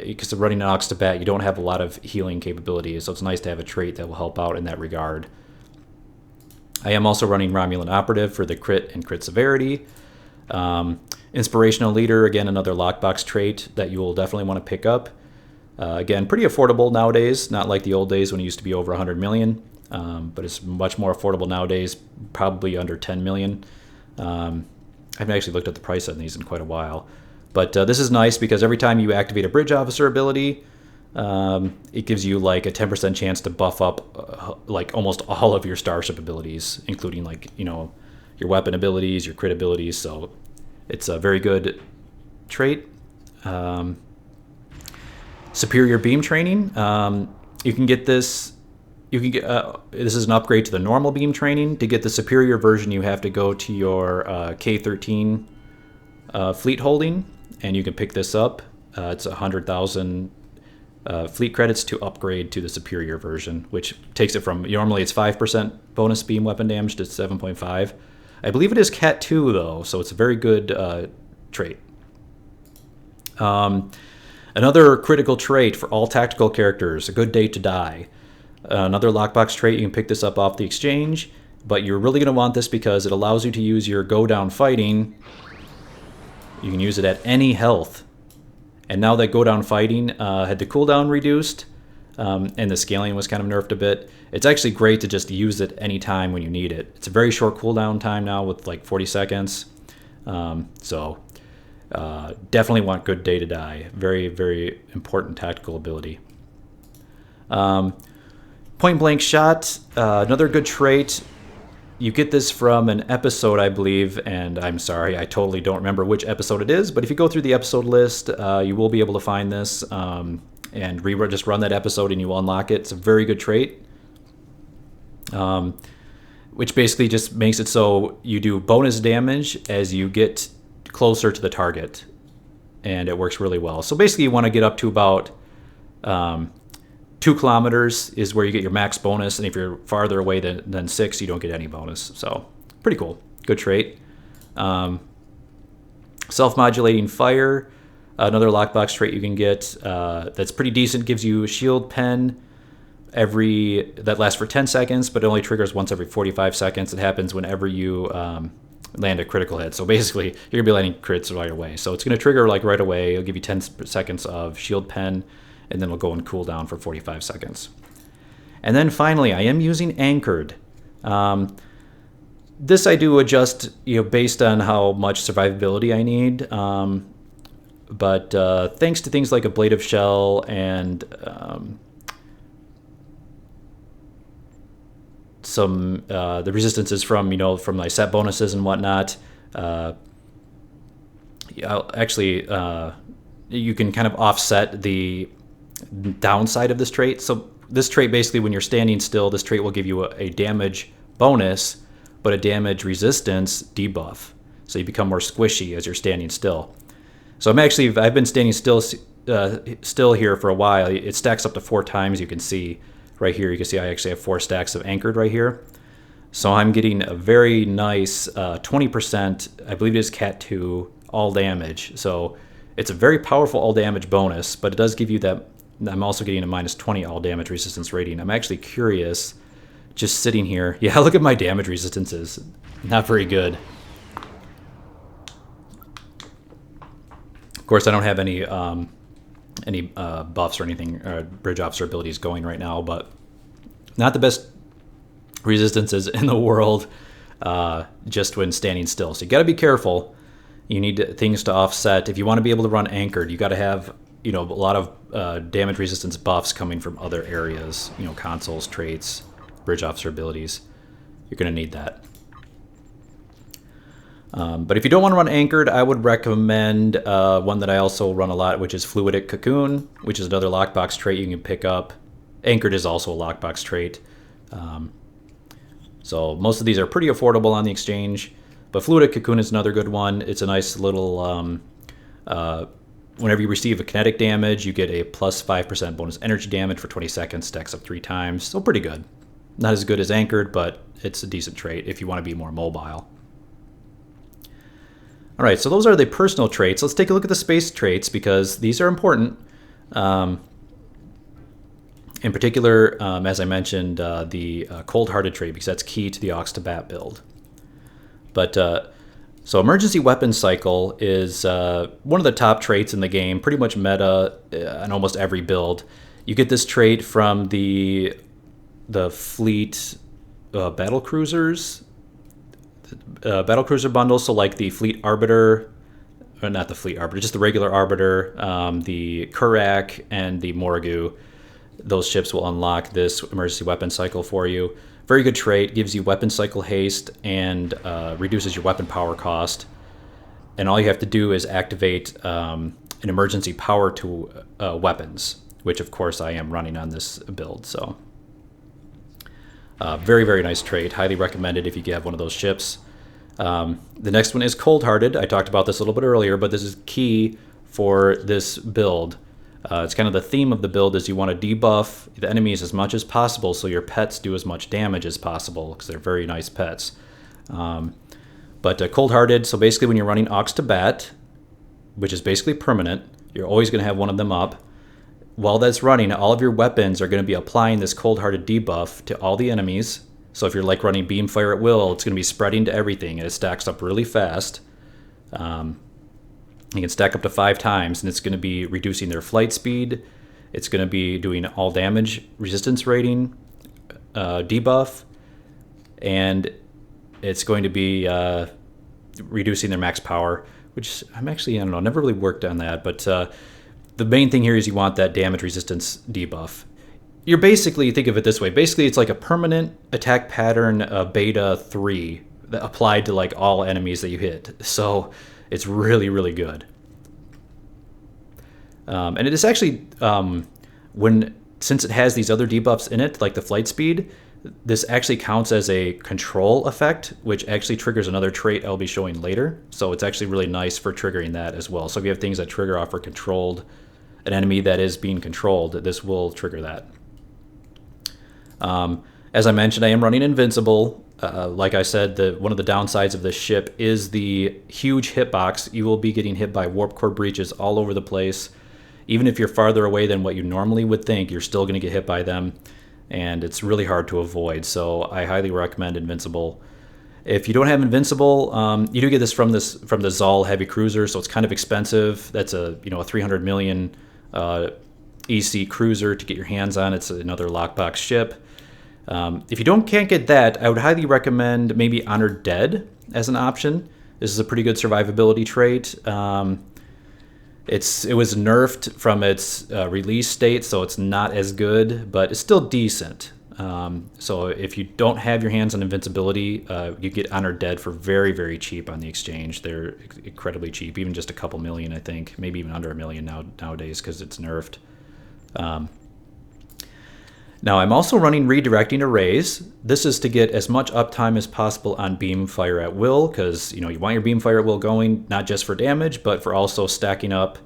because of running an Aux2Bat, you don't have a lot of healing capabilities, so it's nice to have a trait that will help out in that regard. I am also running Romulan Operative for the crit and crit severity. Inspirational Leader, again, another lockbox trait that you will definitely want to pick up. Again, pretty affordable nowadays, not like the old days when it used to be over 100 million, but it's much more affordable nowadays, probably under 10 million. I haven't actually looked at the price on these in quite a while. But this is nice because every time you activate a bridge officer ability, it gives you like a 10% chance to buff up like almost all of your starship abilities, including like, your weapon abilities, your crit abilities. So it's a very good trait. Superior beam training. You can get this. You can get this is an upgrade to the normal beam training. To get the superior version, you have to go to your K13 fleet holding, and you can pick this up. It's 100,000 fleet credits to upgrade to the superior version, which takes it from normally it's 5% bonus beam weapon damage to 7.5. I believe it is Cat 2 though, so it's a very good trait. Another critical trait for all tactical characters, a good day to die. Another lockbox trait, you can pick this up off the exchange, but you're really going to want this because it allows you to use your go down fighting. You can use it at any health. And now that go down fighting had the cooldown reduced, and the scaling was kind of nerfed a bit, it's actually great to just use it any time when you need it. It's a very short cooldown time now with like 40 seconds. Definitely want good day to die. Very, very important tactical ability. Point blank shot, another good trait. You get this from an episode, I believe, and I'm sorry, I totally don't remember which episode it is, but if you go through the episode list, you will be able to find this, and just run that episode and you will unlock it. It's a very good trait, which basically just makes it so you do bonus damage as you get closer to the target, and it works really well. So basically you want to get up to about 2 kilometers is where you get your max bonus, and if you're farther away than 6, you don't get any bonus. So pretty cool, good trait. Self-modulating fire, another lockbox trait you can get that's pretty decent. Gives you a shield pen that lasts for 10 seconds, but it only triggers once every 45 seconds. It happens whenever you land a critical hit. So basically, you're gonna be landing crits right away. So it's gonna trigger like right away. It'll give you 10 seconds of shield pen, and then it'll go and cool down for 45 seconds. And then finally, I am using Anchored. This I do adjust, based on how much survivability I need. But thanks to things like Ablative Shell and some the resistances from my set bonuses and whatnot. You can kind of offset the downside of this trait. So this trait, basically, when you're standing still, this trait will give you a damage bonus, but a damage resistance debuff. So you become more squishy as you're standing still. So I've been standing still here for a while. It stacks up to 4 times. You can see right here. You can see I actually have 4 stacks of Anchored right here. So I'm getting a very nice 20%. I believe it is Cat 2 all damage. So it's a very powerful all damage bonus, but it does give you that. I'm also getting a -20 all damage resistance rating. I'm actually curious, just sitting here. Yeah, look at my damage resistances. Not very good. Of course, I don't have any buffs or anything, bridge officer abilities going right now, but not the best resistances in the world just when standing still. So you got to be careful. You need things to offset. If you want to be able to run Anchored, you got to have a lot of damage resistance buffs coming from other areas, consoles, traits, bridge officer abilities. You're going to need that. But if you don't want to run Anchored, I would recommend one that I also run a lot, which is Fluidic Cocoon, which is another lockbox trait you can pick up. Anchored is also a lockbox trait. So most of these are pretty affordable on the exchange, but Fluidic Cocoon is another good one. It's a nice little, whenever you receive a kinetic damage, you get a plus 5% bonus energy damage for 20 seconds, stacks up 3 times, so pretty good. Not as good as Anchored, but it's a decent trait if you want to be more mobile. All right, so those are the personal traits. Let's take a look at the space traits because these are important. In particular, as I mentioned, the cold-hearted trait, because that's key to the Aux2Bat build. But so emergency weapon cycle is one of the top traits in the game, pretty much meta on almost every build. You get this trait from the fleet battle cruisers, battle cruiser bundle. So like the Fleet Arbiter, or not the Fleet Arbiter, just the regular Arbiter, the Kurak, and the Morgu. Those ships will unlock this emergency weapon cycle for you. Very good trait, gives you weapon cycle haste and reduces your weapon power cost. And all you have to do is activate an emergency power to weapons, which of course I am running on this build. So very, very nice trait. Highly recommended if you have one of those ships. The next one is Cold-Hearted. I talked about this a little bit earlier, but this is key for this build. It's kind of the theme of the build is you want to debuff the enemies as much as possible so your pets do as much damage as possible because they're very nice pets. But Cold-Hearted, so basically when you're running Aux2Bat, which is basically permanent, you're always going to have one of them up. While that's running, all of your weapons are going to be applying this Cold-Hearted debuff to all the enemies. So if you're like running Beam Fire at Will, it's going to be spreading to everything and it stacks up really fast. You can stack up to 5 times, and it's going to be reducing their flight speed. It's going to be doing all damage resistance rating debuff, and it's going to be reducing their max power, which I'm actually, I don't know, never really worked on that. But the main thing here is you want that damage resistance debuff. You're basically, think of it this way, basically it's like a permanent attack pattern beta 3 that applied to like all enemies that you hit. So it's really, really good. And it is actually, since it has these other debuffs in it, like the flight speed, this actually counts as a control effect, which actually triggers another trait I'll be showing later. So it's actually really nice for triggering that as well. So if you have things that trigger off or controlled an enemy that is being controlled, this will trigger that. As I mentioned, I am running Invincible. Like I said, one of the downsides of this ship is the huge hitbox. You will be getting hit by warp core breaches all over the place. Even if you're farther away than what you normally would think, you're still going to get hit by them, and it's really hard to avoid. So I highly recommend Invincible. If you don't have Invincible, you do get this from the Zal heavy cruiser, so it's kind of expensive. That's a 300 million EC cruiser to get your hands on. It's another lockbox ship. If you can't get that, I would highly recommend maybe Honored Dead as an option. This is a pretty good survivability trait. It was nerfed from its release state, so it's not as good, but it's still decent. So if you don't have your hands on invincibility, you get Honored Dead for very, very cheap on the exchange. They're incredibly cheap, even just a couple million, I think, maybe even under $1 million nowadays because it's nerfed. Now I'm also running Redirecting Arrays. This is to get as much uptime as possible on Beam Fire at Will, because you want your Beam Fire at Will going not just for damage, but for also stacking up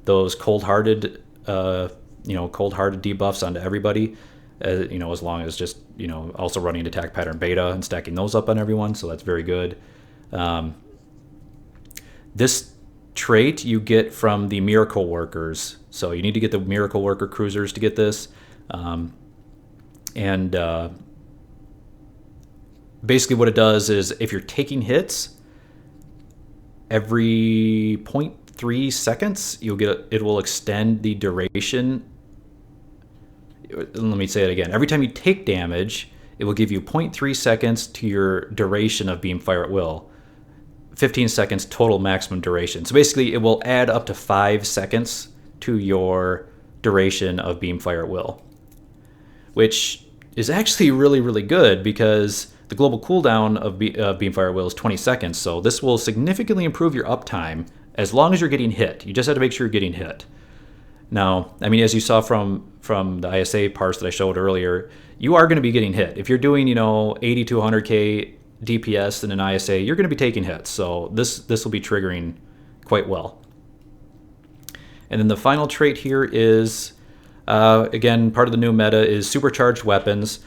those cold-hearted debuffs onto everybody. As long as just also running Attack Pattern Beta and stacking those up on everyone, so that's very good. This trait you get from the Miracle Workers, so you need to get the Miracle Worker cruisers to get this. Basically what it does is if you're taking hits every 0.3 seconds, it will extend the duration. Let me say it again. Every time you take damage, it will give you 0.3 seconds to your duration of Beam Fire at Will. 15 seconds total maximum duration. So basically it will add up to 5 seconds to your duration of beam fire at will, which is actually really, really good because the global cooldown of beam fire at will is 20 seconds. So this will significantly improve your uptime as long as you're getting hit. You just have to make sure you're getting hit. Now, I mean, as you saw from the ISA parse that I showed earlier, you are going to be getting hit. If you're doing, 80 to 100k DPS in an ISA, you're going to be taking hits. So this will be triggering quite well. And then the final trait here is, again, part of the new meta is supercharged weapons.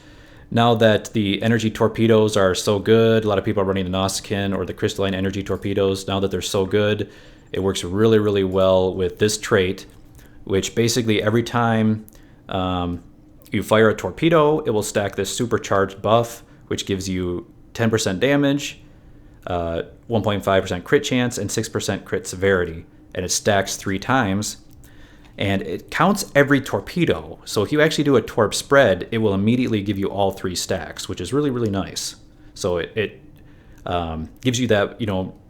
Now that the energy torpedoes are so good, a lot of people are running the Nausicaan or the crystalline energy torpedoes. Now that they're so good, it works really, really well with this trait, which basically every time you fire a torpedo, it will stack this supercharged buff, which gives you 10% damage, 1.5% crit chance, and 6% crit severity. And it stacks 3 times. And it counts every torpedo. So if you actually do a torp spread, it will immediately give you all 3 stacks, which is really, really nice. So it gives you that,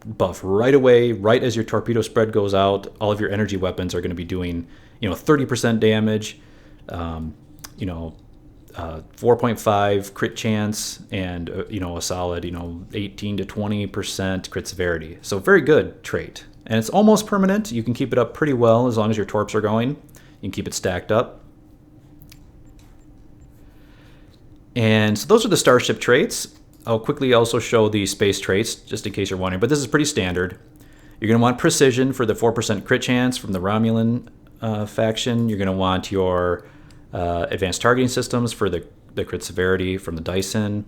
buff right away, right as your torpedo spread goes out. All of your energy weapons are going to be doing, 30% damage, 4.5 crit chance, and a solid, 18 to 20% crit severity. So very good trait. And it's almost permanent. You can keep it up pretty well as long as your torps are going. You can keep it stacked up. And so those are the Starship traits. I'll quickly also show the space traits, just in case you're wondering. But this is pretty standard. You're going to want precision for the 4% crit chance from the Romulan faction. You're going to want your advanced targeting systems for the crit severity from the Dyson.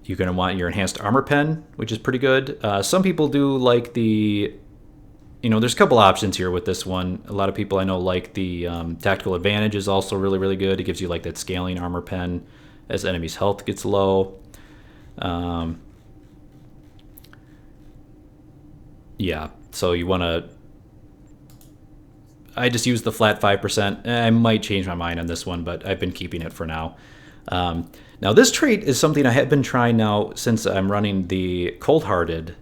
You're going to want your enhanced armor pen, which is pretty good. Some people do like the, there's a couple options here with this one. A lot of people I know like the tactical advantage is also really, really good. It gives you like that scaling armor pen as enemy's health gets low. Yeah, so you want to, I just use the flat 5%. I might change my mind on this one, but I've been keeping it for now. Now this trait is something I have been trying now since I'm running the cold-hearted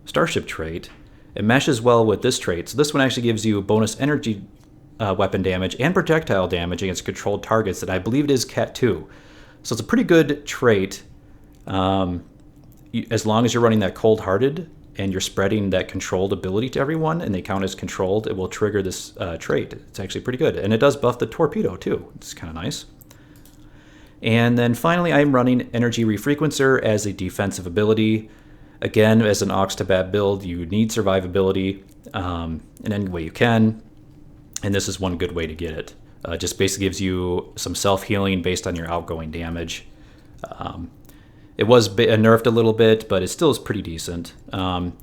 Starship trait. It meshes well with this trait. So this one actually gives you bonus energy weapon damage and projectile damage against controlled targets that I believe it is Cat 2. So it's a pretty good trait as long as you're running that cold-hearted and you're spreading that controlled ability to everyone and they count as controlled, it will trigger this trait. It's actually pretty good. And it does buff the torpedo too. It's kind of nice. And then finally, I'm running Energy Refrequencer as a defensive ability. Again, as an Aux2Bat build, you need survivability in any way you can. And this is one good way to get it. Just basically gives you some self-healing based on your outgoing damage. It was nerfed a little bit, but it still is pretty decent. But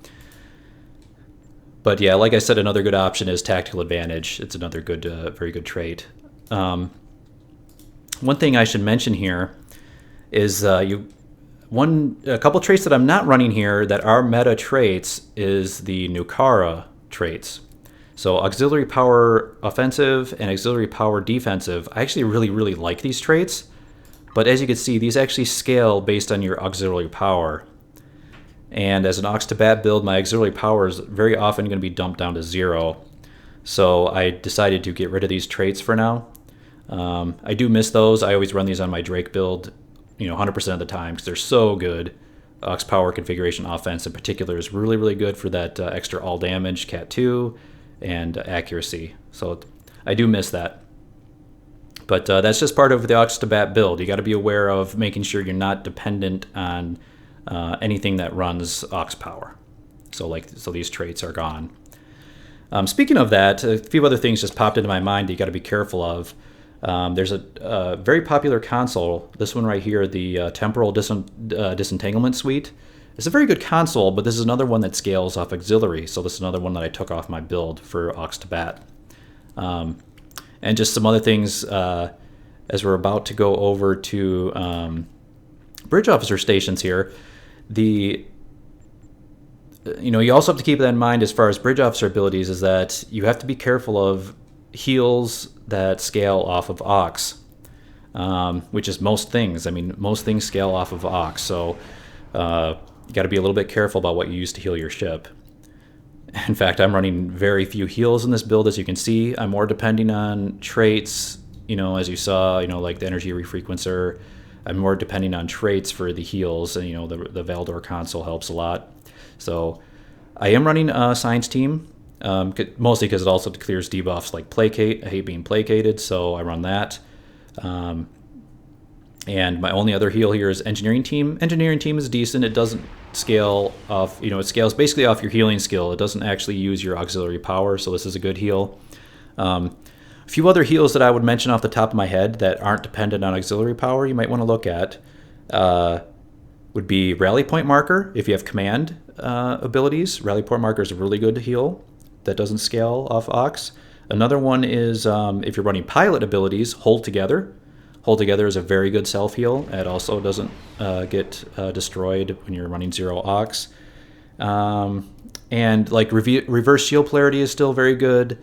yeah, like I said, another good option is Tactical Advantage. It's another good, very good trait. One thing I should mention here is a couple traits that I'm not running here that are meta traits is the Nukara traits. So auxiliary power offensive and auxiliary power defensive. I actually really, really like these traits. But as you can see, these actually scale based on your auxiliary power. And as an Aux2Bat build, my auxiliary power is very often going to be dumped down to 0. So I decided to get rid of these traits for now. I do miss those. I always run these on my Drake build, 100% of the time because they're so good. Aux power configuration offense in particular is really, really good for that extra all damage, Cat 2, and accuracy. So I do miss that. But that's just part of the Aux2Bat build. You got to be aware of making sure you're not dependent on anything that runs Aux power. So these traits are gone. Speaking of that, a few other things just popped into my mind that you got to be careful of. There's a very popular console, this one right here, the Temporal Disentanglement Suite. It's a very good console, but this is another one that scales off auxiliary, so this is another one that I took off my build for Aux2Bat. And just some other things as we're about to go over to bridge officer stations here. You also have to keep that in mind as far as bridge officer abilities is that you have to be careful of heals that scale off of Aux, which is most things. I mean, most things scale off of Aux, so you got to be a little bit careful about what you use to heal your ship. In fact, I'm running very few heals in this build, as you can see. I'm more depending on traits, as you saw, like the energy refrequencer. I'm more depending on traits for the heals, and the Valdor console helps a lot. So I am running a science team, mostly because it also clears debuffs like placate. I hate being placated, so I run that. And my only other heal here is engineering team. Engineering team is decent. It doesn't scale off, it scales basically off your healing skill. It doesn't actually use your auxiliary power, so this is a good heal. A few other heals that I would mention off the top of my head that aren't dependent on auxiliary power you might want to look at would be Rally Point Marker. If you have command abilities, Rally Point Marker is a really good heal that doesn't scale off Aux. Another one is if you're running pilot abilities, Hold Together. Hold Together is a very good self-heal. It also doesn't get destroyed when you're running 0 Aux. And like Reverse Shield Polarity is still very good.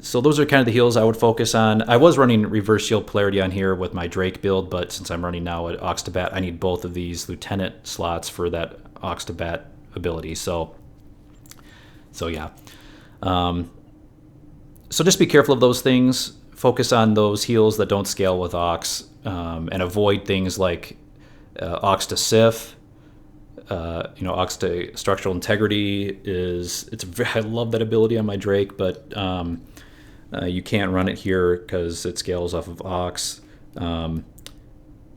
So those are kind of the heals I would focus on. I was running Reverse Shield Polarity on here with my Drake build, but since I'm running now at Aux2Bat, I need both of these Lieutenant slots for that Aux2Bat ability. So yeah. So just be careful of those things. Focus on those heals that don't scale with Aux, and avoid things like Aux to Sif. Aux to Structural Integrity I love that ability on my Drake, but you can't run it here because it scales off of Aux.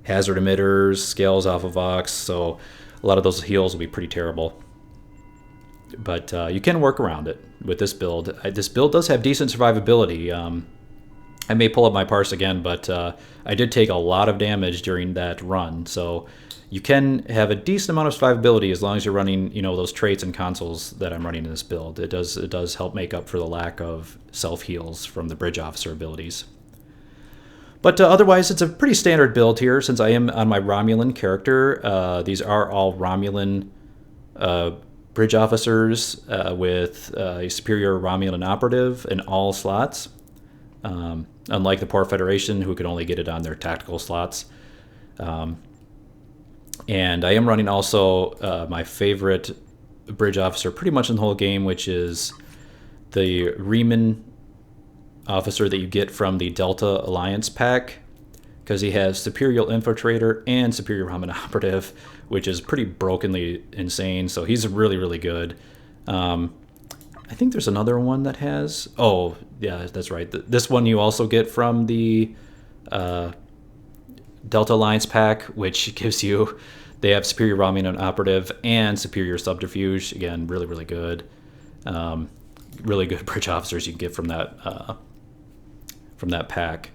Hazard Emitters scales off of Aux, so a lot of those heals will be pretty terrible. But you can work around it with this build. This build does have decent survivability. I may pull up my Parse again, but I did take a lot of damage during that run, so you can have a decent amount of survivability as long as you're running, those traits and consoles that I'm running in this build. It does help make up for the lack of self-heals from the Bridge Officer abilities. But otherwise, it's a pretty standard build here since I am on my Romulan character. These are all Romulan Bridge Officers with a superior Romulan operative in all slots. Unlike the Poor Federation, who could only get it on their tactical slots. And I am running also my favorite Bridge Officer pretty much in the whole game, which is the Riemann officer that you get from the Delta Alliance pack, because he has Superior Infiltrator and Superior Romulan Operative, which is pretty brokenly insane, so he's really, really good. I think there's another one that has... Oh, yeah, that's right. This one you also get from the Delta Alliance pack, which gives you... They have Superior Romulan Operative and Superior Subterfuge. Again, really, really good. Really good Bridge Officers you can get from that pack.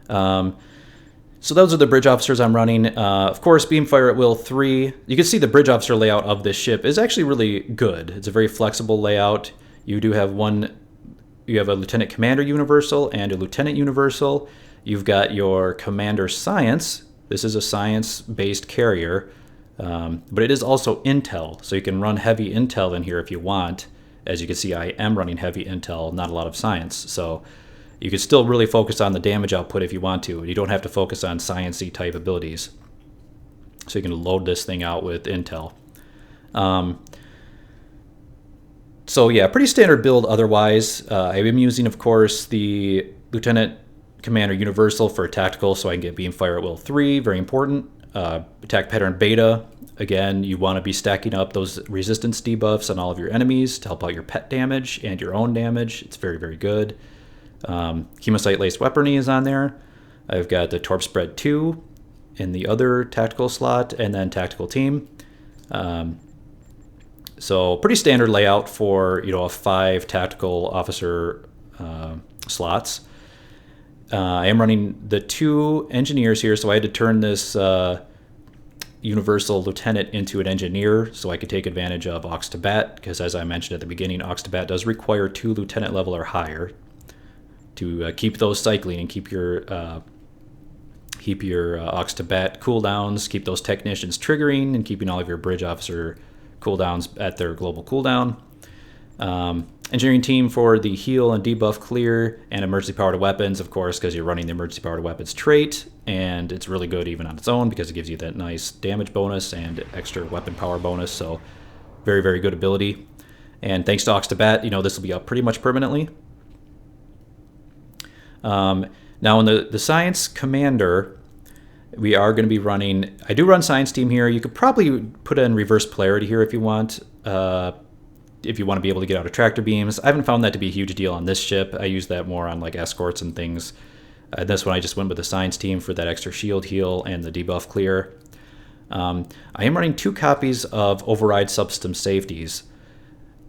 So those are the Bridge Officers I'm running. Of course, Beamfire at Will 3. You can see the Bridge Officer layout of this ship is actually really good. It's a very flexible layout. You do have you have a Lieutenant Commander Universal and a Lieutenant Universal. You've got your Commander Science. This is a science-based carrier, but it is also Intel, so you can run heavy Intel in here if you want. As you can see, I am running heavy Intel, not a lot of science, so you can still really focus on the damage output if you want to. You don't have to focus on science-y type abilities. So you can load this thing out with Intel. So yeah, pretty standard build otherwise. I am using, of course, the Lieutenant Commander Universal for tactical, so I can get Beamfire at Will 3, very important. Attack Pattern Beta, again, you want to be stacking up those resistance debuffs on all of your enemies to help out your pet damage and your own damage. It's very, very good. Hemocyte Laced Weaponry is on there. I've got the Torp Spread 2 in the other tactical slot, and then Tactical Team. So pretty standard layout for a 5 tactical officer slots. I am running the 2 engineers here, so I had to turn this Universal Lieutenant into an engineer so I could take advantage of Aux2Bat, because as I mentioned at the beginning, Aux2Bat does require 2 lieutenant level or higher to keep those cycling and keep your Aux2Bat cooldowns, keep those technicians triggering, and keeping all of your bridge officer cooldowns at their global cooldown. Engineering team for the heal and debuff clear and emergency powered weapons, of course, because you're running the emergency powered weapons trait, and it's really good even on its own because it gives you that nice damage bonus and extra weapon power bonus. So Very, very good ability. And thanks to Aux2Bat, you know, this will be up pretty much permanently. Now in the Science Commander, we are going to be running, I do run Science Team here. You could probably put in Reverse Polarity here if you want to be able to get out of tractor beams. I haven't found that to be a huge deal on this ship. I use that more on like escorts and things. This one I just went with the Science Team for that extra shield heal and the debuff clear. I am running 2 copies of Override Subsystem Safeties.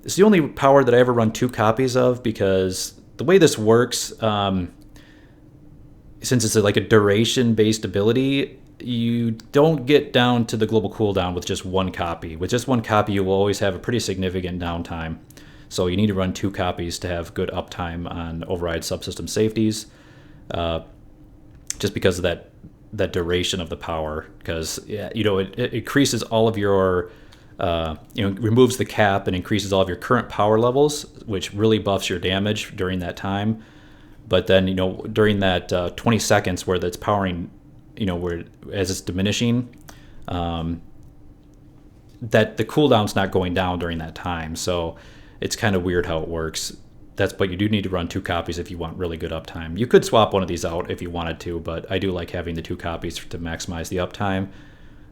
It's the only power that I ever run 2 copies of, because the way this works, since it's like a duration-based ability, you don't get down to the global cooldown with just 1 copy. With just 1 copy, you will always have a pretty significant downtime. So you need to run 2 copies to have good uptime on Override Subsystem Safeties, just because of that duration of the power. Because you know, it increases all of your, removes the cap and increases all of your current power levels, which really buffs your damage during that time. But then, you know, during that 20 seconds where that's powering, you know, where as it's diminishing, that the cooldown's not going down during that time. So it's kind of weird how it works. But you do need to run 2 copies if you want really good uptime. You could swap one of these out if you wanted to, but I do like having the 2 copies to maximize the uptime.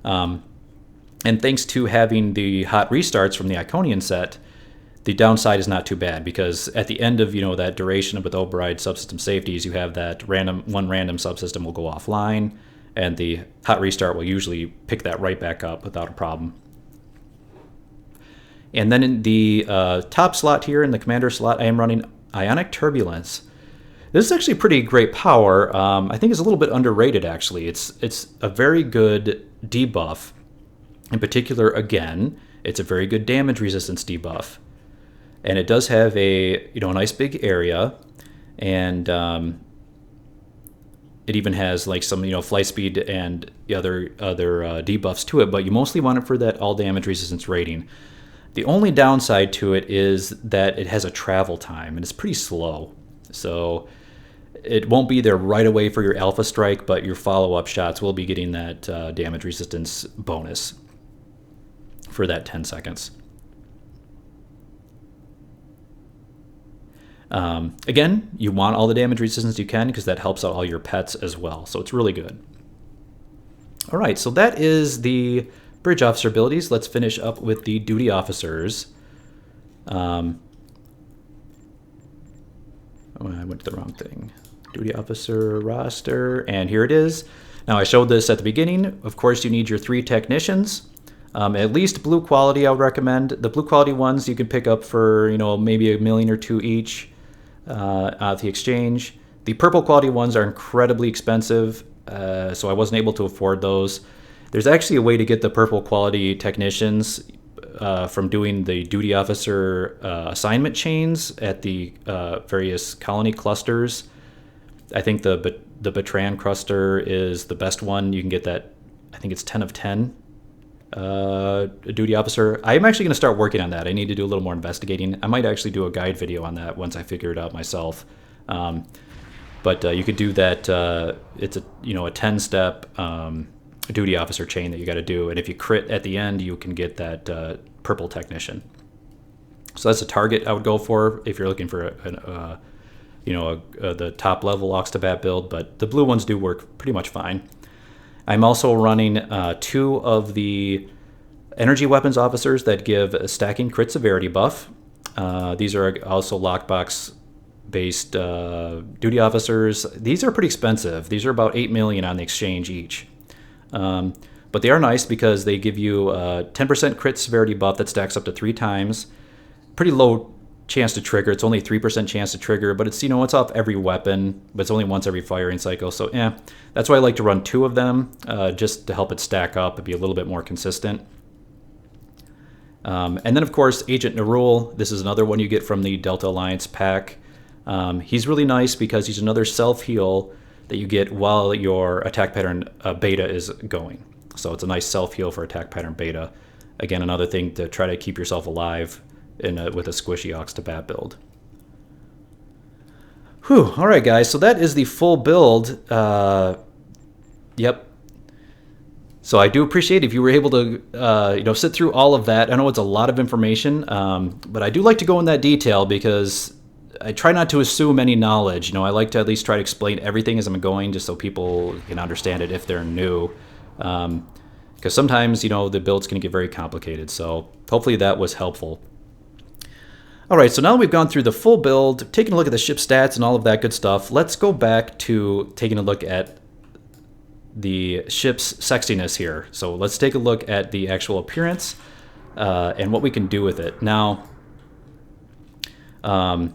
And thanks to having the hot restarts from the Iconian set, the downside is not too bad, because at the end of, you know, that duration with Override Subsystem Safeties, you have that one random subsystem will go offline, and the hot restart will usually pick that right back up without a problem. And then in the top slot here, in the Commander slot, I am running Ionic Turbulence. This is actually pretty great power. I think it's a little bit underrated, actually. It's a very good debuff. In particular, again, it's a very good damage resistance debuff. And it does have a nice big area, and it even has like some flight speed and the other debuffs to it. But you mostly want it for that all damage resistance rating. The only downside to it is that it has a travel time, and it's pretty slow. So it won't be there right away for your alpha strike, but your follow-up shots will be getting that damage resistance bonus for that 10 seconds. Again, you want all the damage resistance you can, because that helps out all your pets as well. So it's really good. All right, so that is the bridge officer abilities. Let's finish up with the duty officers. Oh, I went to the wrong thing. Duty officer roster, and here it is. Now, I showed this at the beginning. Of course, you need your 3 technicians. At least blue quality, I would recommend. The blue quality ones you can pick up for maybe $1 million or 2 each at the exchange. The purple quality ones are incredibly expensive, so I wasn't able to afford those. There's actually a way to get the purple quality technicians from doing the duty officer assignment chains at the various colony clusters. I think the Bertrand cluster is the best one. You can get that. I think it's 10 of 10. A duty officer. I'm actually going to start working on that. I need to do a little more investigating. I might actually do a guide video on that once I figure it out myself. But you could do that. It's a 10-step duty officer chain that you got to do, and if you crit at the end, you can get that purple technician. So that's a target I would go for if you're looking for the top level Aux2Bat build. But the blue ones do work pretty much fine. I'm also running 2 of the energy weapons officers that give a stacking crit severity buff. These are also lockbox-based duty officers. These are pretty expensive. These are about 8 million on the exchange each. But they are nice because they give you a 10% crit severity buff that stacks up to 3 times. Pretty low chance to trigger. It's only 3% chance to trigger, but it's it's off every weapon, but it's only once every firing cycle. So that's why I like to run 2 of them, just to help it stack up and be a little bit more consistent. And then of course Agent Nerul. This is another one you get from the Delta Alliance pack. He's really nice because he's another self-heal that you get while your attack pattern beta is going. So it's a nice self-heal for attack pattern beta. Again, another thing to try to keep yourself alive with a squishy Aux2Bat build. Whew, all right, guys. So that is the full build. Yep. So I do appreciate if you were able to, sit through all of that. I know it's a lot of information, but I do like to go in that detail because I try not to assume any knowledge. I like to at least try to explain everything as I'm going, just so people can understand it if they're new. Because sometimes, the build's going to get very complicated. So hopefully that was helpful. All right, so now that we've gone through the full build, taking a look at the ship stats and all of that good stuff, let's go back to taking a look at the ship's sexiness here. So let's take a look at the actual appearance and what we can do with it. Now, oh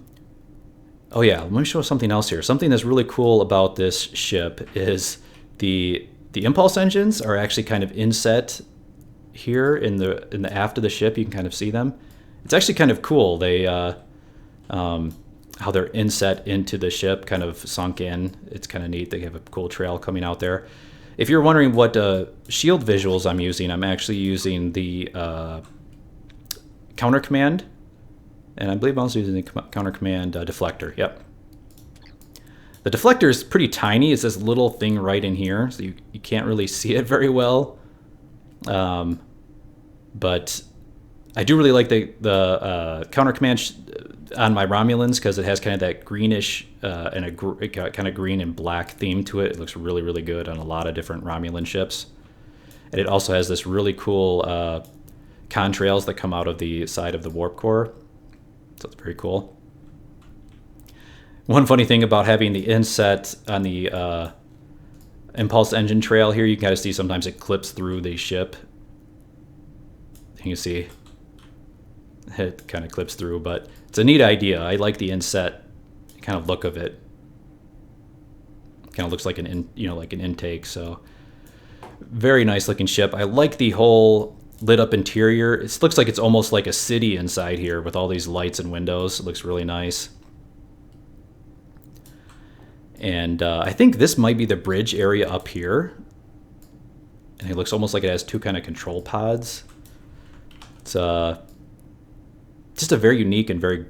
yeah, let me show something else here. Something that's really cool about this ship is the impulse engines are actually kind of inset here in the aft of the ship. You can kind of see them. It's actually kind of cool. They how they're inset into the ship, kind of sunk in. It's kind of neat. They have a cool trail coming out there. If you're wondering what shield visuals I'm using, I'm actually using the counter command, and I believe I'm also using the counter command deflector. Yep. The deflector is pretty tiny. It's this little thing right in here, so you can't really see it very well. But I do really like the counter command on my Romulans because it has kind of that greenish and kind of green and black theme to it. It looks really, really good on a lot of different Romulan ships. And it also has this really cool contrails that come out of the side of the warp core. So it's very cool. One funny thing about having the inset on the impulse engine trail here, you can kind of see sometimes it clips through the ship. You can see it kind of clips through, but it's a neat idea. I like the inset kind of look of it. Kind of looks like an intake. So very nice looking ship. I like the whole lit up interior. It looks like it's almost like a city inside here with all these lights and windows. It looks really nice. And I think this might be the bridge area up here. And it looks almost like it has two kind of control pods. It's just a very unique and very,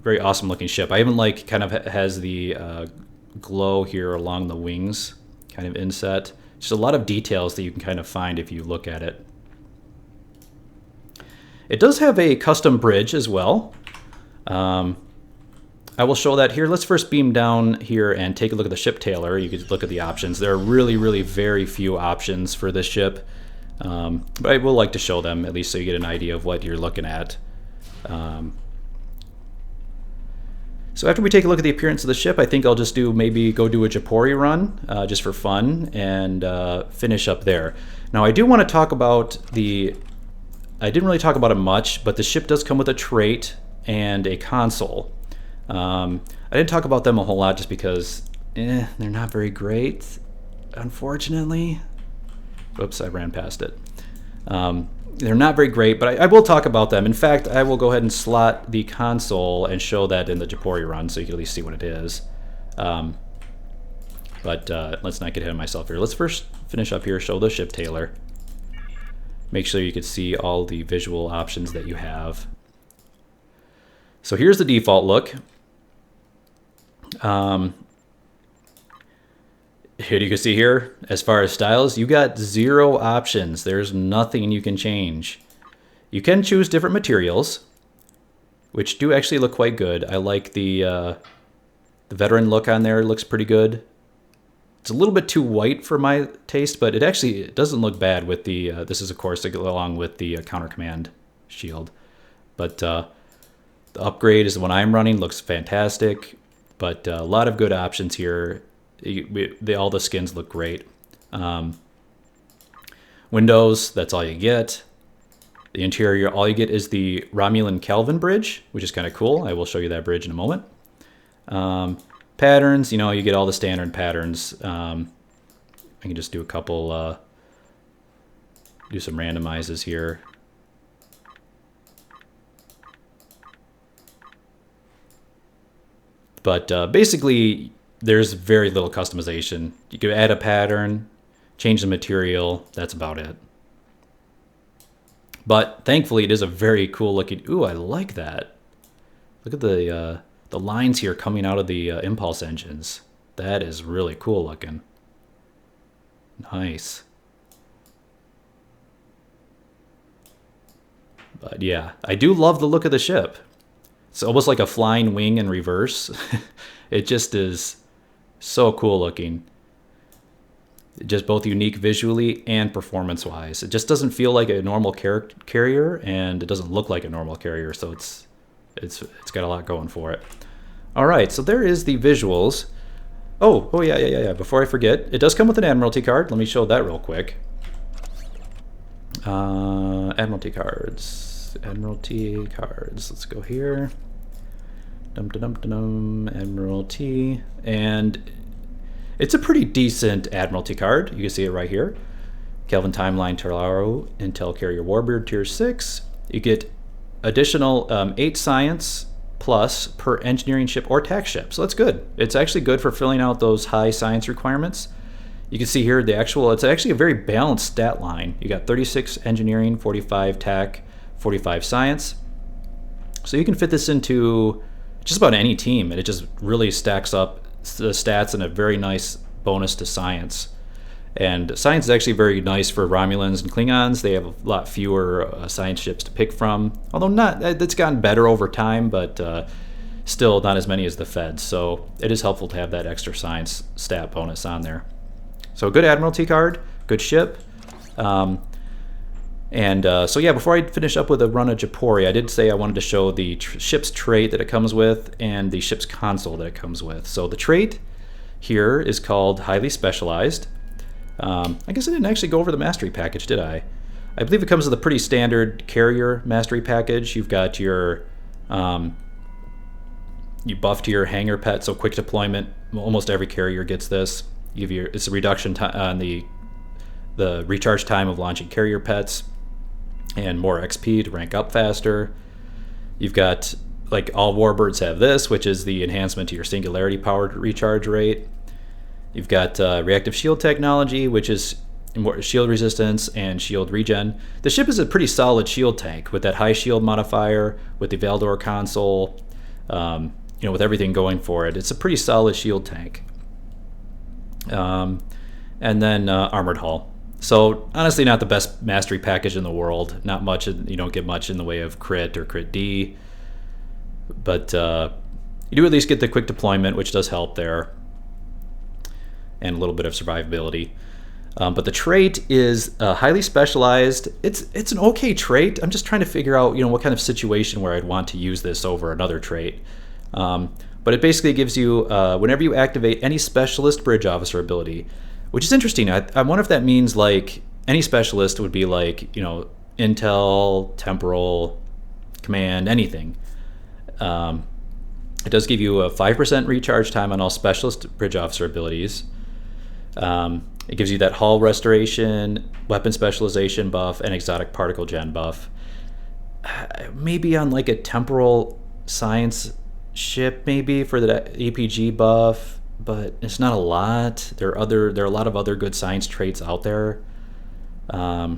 very awesome looking ship. I even like kind of has the glow here along the wings, kind of inset. Just a lot of details that you can kind of find if you look at it. It does have a custom bridge as well. I will show that here. Let's first beam down here and take a look at the ship tailor. You can look at the options. There are really, really very few options for this ship. But I will like to show them, at least so you get an idea of what you're looking at. So after we take a look at the appearance of the ship, I think I'll just maybe go do a Japroi run just for fun and finish up there. Now I do want to talk about I didn't really talk about it much, but the ship does come with a trait and a console. I didn't talk about them a whole lot just because they're not very great, unfortunately. Oops, I ran past it. They're not very great, but I will talk about them. In fact, I will go ahead and slot the console and show that in the Japroi run so you can at least see what it is. But let's not get ahead of myself here. Let's first finish up here, show the ship tailor. Make sure you can see all the visual options that you have. So here's the default look. Here you can see here, as far as styles, you got 0 options. There's nothing you can change. You can choose different materials, which do actually look quite good. I like the veteran look on there. It looks pretty good. It's a little bit too white for my taste, but it doesn't look bad with the, this is of course to go along with the counter command shield. But the upgrade is the one I'm running, looks fantastic, but a lot of good options here. All the skins look great. Windows, that's all you get. The interior, all you get is the Romulan Kelvin bridge, which is kind of cool. I will show you that bridge in a moment. Patterns, you get all the standard patterns. I can just do a couple, do some randomizes here. But basically, there's very little customization. You can add a pattern, change the material, that's about it. But thankfully, it is a very cool looking, ooh, I like that. Look at the lines here coming out of the impulse engines. That is really cool looking. Nice. But yeah, I do love the look of the ship. It's almost like a flying wing in reverse. It just is so cool looking. Just both unique visually and performance-wise. It just doesn't feel like a normal carrier, and it doesn't look like a normal carrier, so it's got a lot going for it. All right, so there is the visuals. Oh yeah. Before I forget, it does come with an Admiralty card. Let me show that real quick. Admiralty cards. Let's go here. Admiralty, and it's a pretty decent Admiralty card. You can see it right here. Kelvin Timeline Tailor Intel Carrier Warbird Tier 6. You get additional 8 science plus per engineering ship or tax ship. So that's good. It's actually good for filling out those high science requirements. You can see here it's actually a very balanced stat line. You got 36 engineering, 45 tech, 45 science. So you can fit this into just about any team, and it just really stacks up the stats and a very nice bonus to science. And science is actually very nice for Romulans and Klingons. They have a lot fewer science ships to pick from, although it's gotten better over time, but still not as many as the Feds. So it is helpful to have that extra science stat bonus on there. So a good Admiralty card, good ship. So yeah, before I finish up with a run of Japroi, I did say I wanted to show the ship's trait that it comes with and the ship's console that it comes with. So the trait here is called Highly Specialized. I guess I didn't actually go over the mastery package, did I? I believe it comes with a pretty standard carrier mastery package. You've got your, you buffed your hangar pet, so quick deployment. Almost every carrier gets this. It's a reduction on the recharge time of launching carrier pets, and more XP to rank up faster. You've got, like, all Warbirds have this, which is the enhancement to your singularity powered recharge rate. You've got reactive shield technology, which is more shield resistance and shield regen. The ship is a pretty solid shield tank with that high shield modifier, with the Valdor console, with everything going for it. It's a pretty solid shield tank. And then armored hull. So honestly, not the best mastery package in the world. Not much. You don't get much in the way of crit or crit D, but you do at least get the quick deployment, which does help there, and a little bit of survivability. But the trait is highly specialized. It's an okay trait. I'm just trying to figure out what kind of situation where I'd want to use this over another trait. But it basically gives you whenever you activate any specialist bridge officer ability. Which is interesting. I wonder if that means, like, any specialist would be like, intel, temporal, command, anything. It does give you a 5% recharge time on all specialist bridge officer abilities. It gives you that hull restoration, weapon specialization buff, and exotic particle gen buff. Maybe on like a temporal science ship, maybe for the APG buff. But it's not a lot. There are a lot of other good science traits out there. It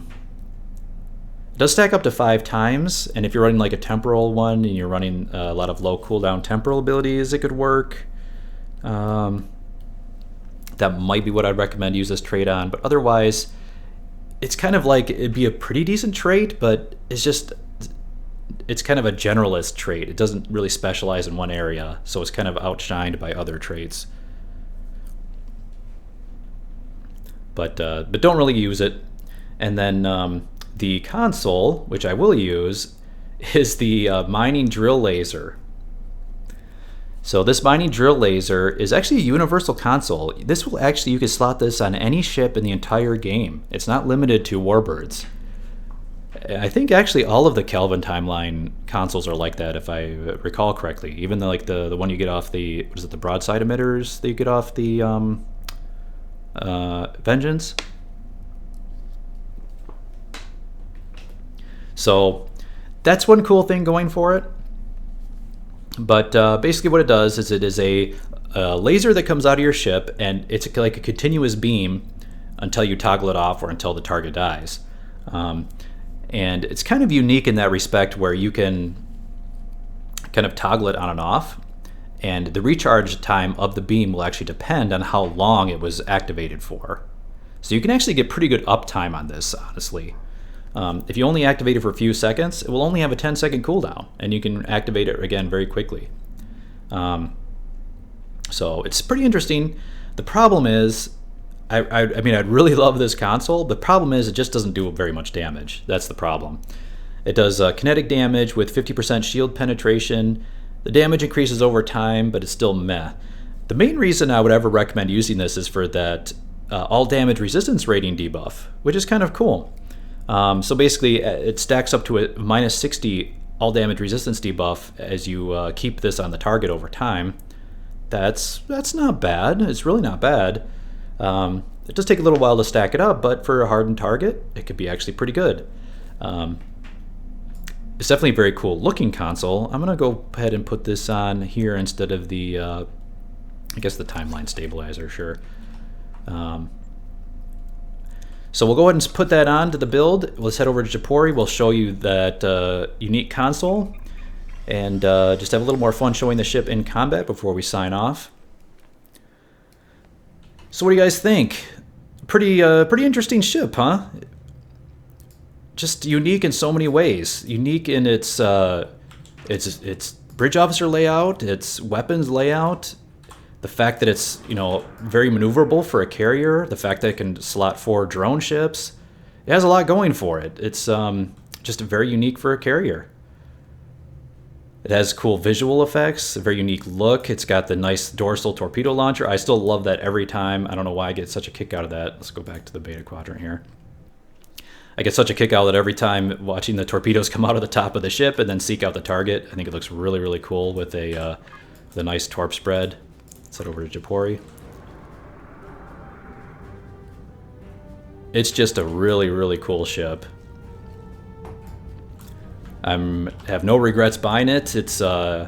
does stack up to 5 times, and if you're running like a temporal one and you're running a lot of low cooldown temporal abilities, it could work. That might be what I'd recommend use this trait on, but otherwise, it's kind of like it'd be a pretty decent trait, but it's kind of a generalist trait. It doesn't really specialize in one area, so it's kind of outshined by other traits. But don't really use it. And then the console, which I will use, is the mining drill laser. So this mining drill laser is actually a universal console. This will actually, you can slot this on any ship in the entire game. It's not limited to Warbirds. I think actually all of the Kelvin timeline consoles are like that, if I recall correctly. Even the one you get off the broadside emitters that you get off the Vengeance. So that's one cool thing going for it. But basically what it does is it is a laser that comes out of your ship, and it's like a continuous beam until you toggle it off or until the target dies. And it's kind of unique in that respect, where you can kind of toggle it on and off, and the recharge time of the beam will actually depend on how long it was activated for. So you can actually get pretty good uptime on this, honestly. If you only activate it for a few seconds, it will only have a 10-second cooldown, and you can activate it again very quickly. So it's pretty interesting. The problem is, I mean, I'd really love this console. The problem is it just doesn't do very much damage. That's the problem. It does kinetic damage with 50% shield penetration. The damage increases over time, but it's still meh. The main reason I would ever recommend using this is for that all damage resistance rating debuff, which is kind of cool. So basically, it stacks up to a minus 60 all damage resistance debuff as you keep this on the target over time. That's not bad. It's really not bad. It does take a little while to stack it up, but for a hardened target, it could be actually pretty good. It's definitely a very cool looking console. I'm going to go ahead and put this on here instead of the, I guess the timeline stabilizer, sure. So we'll go ahead and put that on to the build. Let's head over to Japroi. We'll show you that unique console and just have a little more fun showing the ship in combat before we sign off. So what do you guys think? Pretty interesting ship, huh? Just unique in so many ways. Unique in its bridge officer layout, its weapons layout, the fact that it's, you know, very maneuverable for a carrier, the fact that it can slot 4 drone ships. It has a lot going for it. It's just very unique for a carrier. It has cool visual effects, a very unique look. It's got the nice dorsal torpedo launcher. I still love that every time. I don't know why I get such a kick out of that. Let's go back to the beta quadrant here. I get such a kick out of it every time watching the torpedoes come out of the top of the ship and then seek out the target. I think it looks really, really cool with a nice torp spread. Let's head over to Japroi. It's just a really, really cool ship. I have no regrets buying it. It's I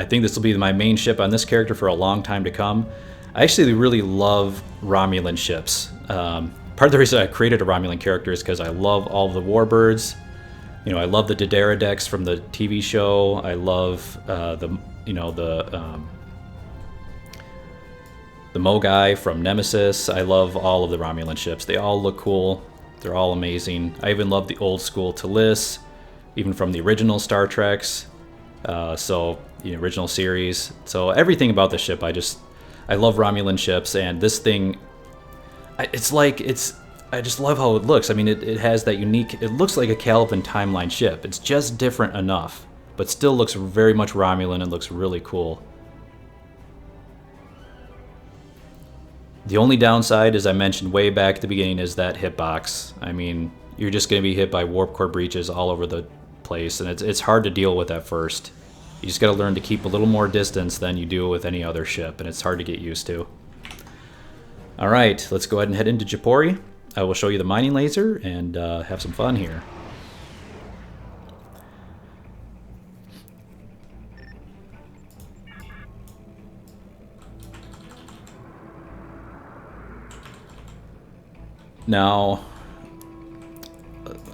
think this will be my main ship on this character for a long time to come. I actually really love Romulan ships. Part of the reason I created a Romulan character is because I love all of the Warbirds. You know, I love the Didera decks from the TV show. I love the Mogai from Nemesis. I love all of the Romulan ships. They all look cool. They're all amazing. I even love the old school Talis, even from the original Star Treks. So the original series. So everything about the ship, I love Romulan ships, and this thing. I just love how it looks. I mean, it has that unique, it looks like a Kelvin timeline ship. It's just different enough, but still looks very much Romulan and looks really cool. The only downside, as I mentioned way back at the beginning, is that hitbox. I mean, you're just going to be hit by warp core breaches all over the place, and it's hard to deal with at first. You just got to learn to keep a little more distance than you do with any other ship, and it's hard to get used to. Alright, let's go ahead and head into Japroi. I will show you the mining laser and have some fun here. Now,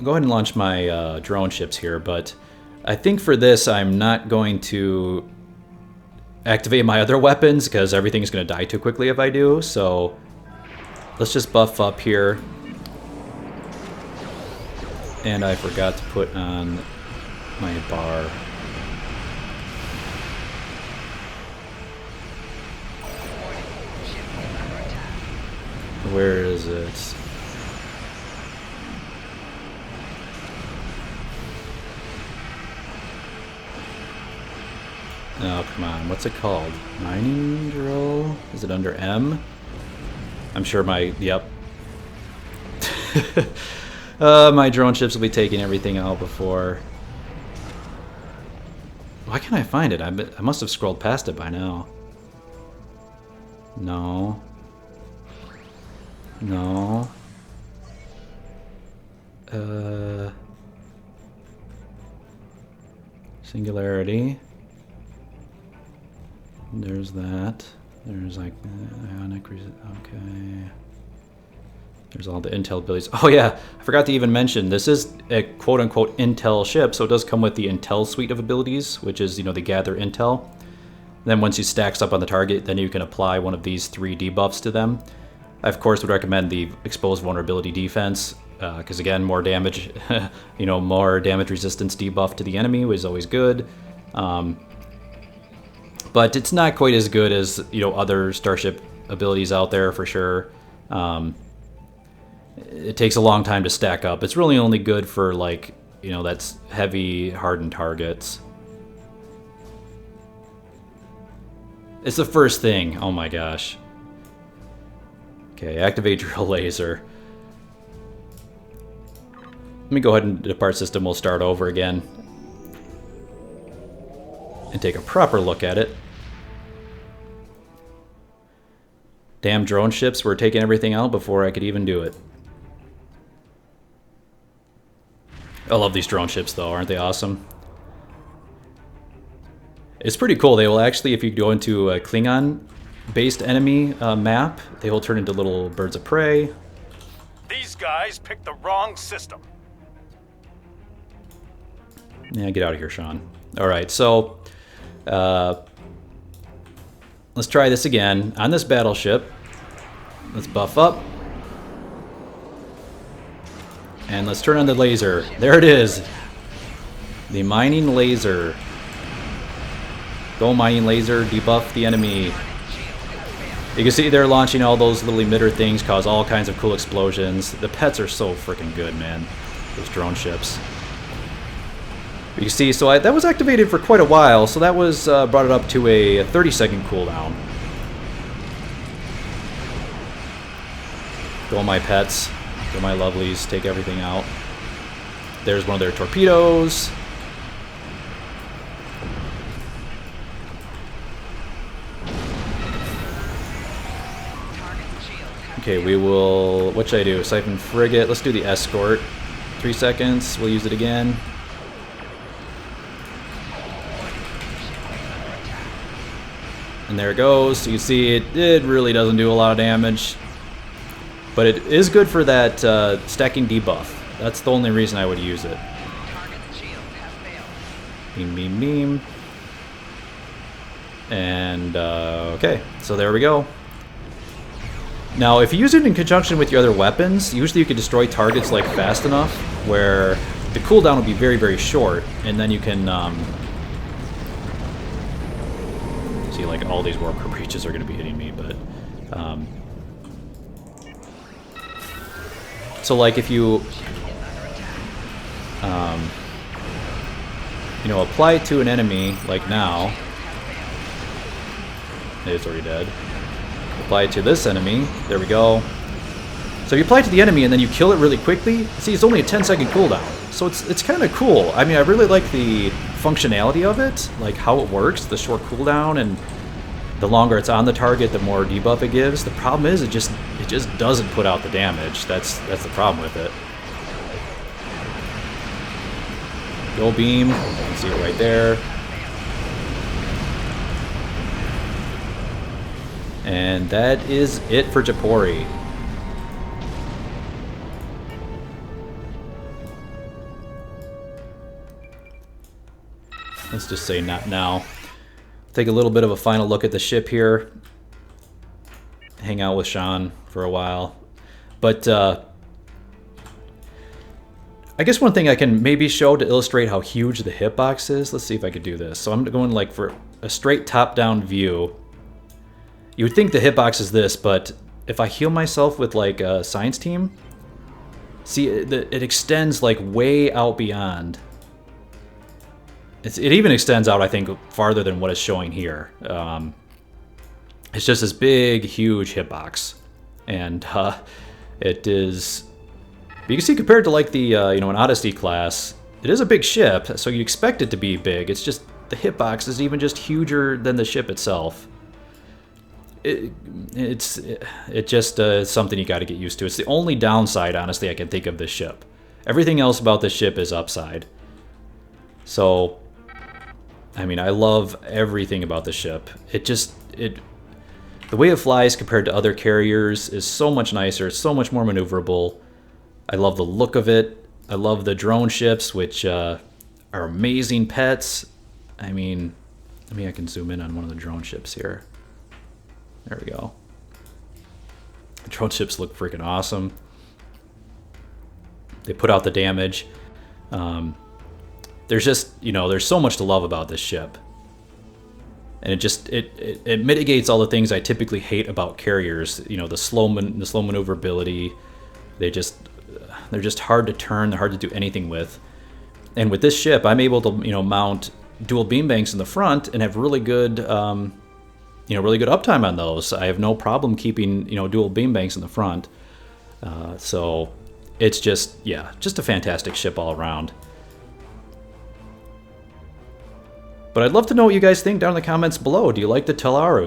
go ahead and launch my drone ships here, but I think for this I'm not going to activate my other weapons because everything's going to die too quickly if I do, so let's just buff up here. And I forgot to put on my bar. Where is it? Oh, come on. What's it called? Mining drill? Is it under M? I'm sure my... Yep. My drone ships will be taking everything out before... Why can't I find it? I must have scrolled past it by now. No. No. Singularity. There's that. There's like ionic. Okay. There's all the intel abilities. Oh yeah, I forgot to even mention this is a quote-unquote intel ship, so it does come with the intel suite of abilities, which is, you know, the gather intel. Then once he stacks up on the target, then you can apply one of these 3 debuffs to them. I, of course, would recommend the exposed vulnerability defense, because again, more damage, you know, more damage resistance debuff to the enemy was always good. But it's not quite as good as, you know, other Starship abilities out there for sure. It takes a long time to stack up. It's really only good for, like, you know, that's heavy hardened targets. It's the first thing. Oh my gosh. Okay, activate drill laser. Let me go ahead and depart system. We'll start over again and take a proper look at it. Damn drone ships were taking everything out before I could even do it. I love these drone ships though, aren't they awesome? It's pretty cool. They will actually, if you go into a Klingon-based enemy map, they will turn into little birds of prey. These guys picked the wrong system. Yeah, get out of here, Sean. Alright, so let's try this again. On this battleship, let's buff up. And let's turn on the laser. There it is. The mining laser. Go mining laser, debuff the enemy. You can see they're launching all those little emitter things, cause all kinds of cool explosions. The pets are so freaking good, man. Those drone ships. You can see, so that was activated for quite a while, so that was brought it up to a 30-second cooldown. Go my pets, go my lovelies, take everything out. There's one of their torpedoes. Okay, we will, what should I do? Siphon frigate, let's do the escort. 3 seconds, we'll use it again. And there it goes. So you see it really doesn't do a lot of damage. But it is good for that stacking debuff. That's the only reason I would use it. Beam, beam, beam. And, okay. So there we go. Now, if you use it in conjunction with your other weapons, usually you can destroy targets like fast enough where the cooldown will be very, very short. And then you can... see, like, all these Warbird breaches are going to be hitting me, but... so, like, if you... you know, apply it to an enemy, like now... It's already dead. Apply it to this enemy. There we go. So if you apply it to the enemy and then you kill it really quickly, see, it's only a 10-second cooldown. So it's kind of cool. I mean, I really like the functionality of it, like how it works, the short cooldown, and the longer it's on the target, the more debuff it gives. The problem is it just doesn't put out the damage. That's the problem with it. Go beam. You can see it right there. And that is it for Japroi. Let's just say not now. Take a little bit of a final look at the ship here. Hang out with Sean for a while. But I guess one thing I can maybe show to illustrate how huge the hitbox is. Let's see if I could do this. So I'm going like for a straight top-down view. You would think the hitbox is this, but if I heal myself with like a science team, see it extends like way out beyond. It even extends out, I think, farther than what it's showing here. It's just this big, huge hitbox, and it is. You can see compared to like the you know, an Odyssey class, it is a big ship, so you expect it to be big. It's just the hitbox is even just huger than the ship itself. It just is something you got to get used to. It's the only downside, honestly, I can think of this ship. Everything else about this ship is upside. So, I mean, I love everything about the ship. The way it flies compared to other carriers is so much nicer. It's so much more maneuverable. I love the look of it. I love the drone ships, which are amazing pets. I mean, I can zoom in on one of the drone ships here. There we go. The drone ships look freaking awesome. They put out the damage. There's just, you know, there's so much to love about this ship. And it mitigates all the things I typically hate about carriers. You know, the slow maneuverability. They're just hard to turn. They're hard to do anything with. And with this ship, I'm able to, you know, mount dual beam banks in the front and have really good, you know, really good uptime on those. I have no problem keeping, you know, dual beam banks in the front. So it's just, yeah, just a fantastic ship all around. But I'd love to know what you guys think down in the comments below. Do you like the tailor?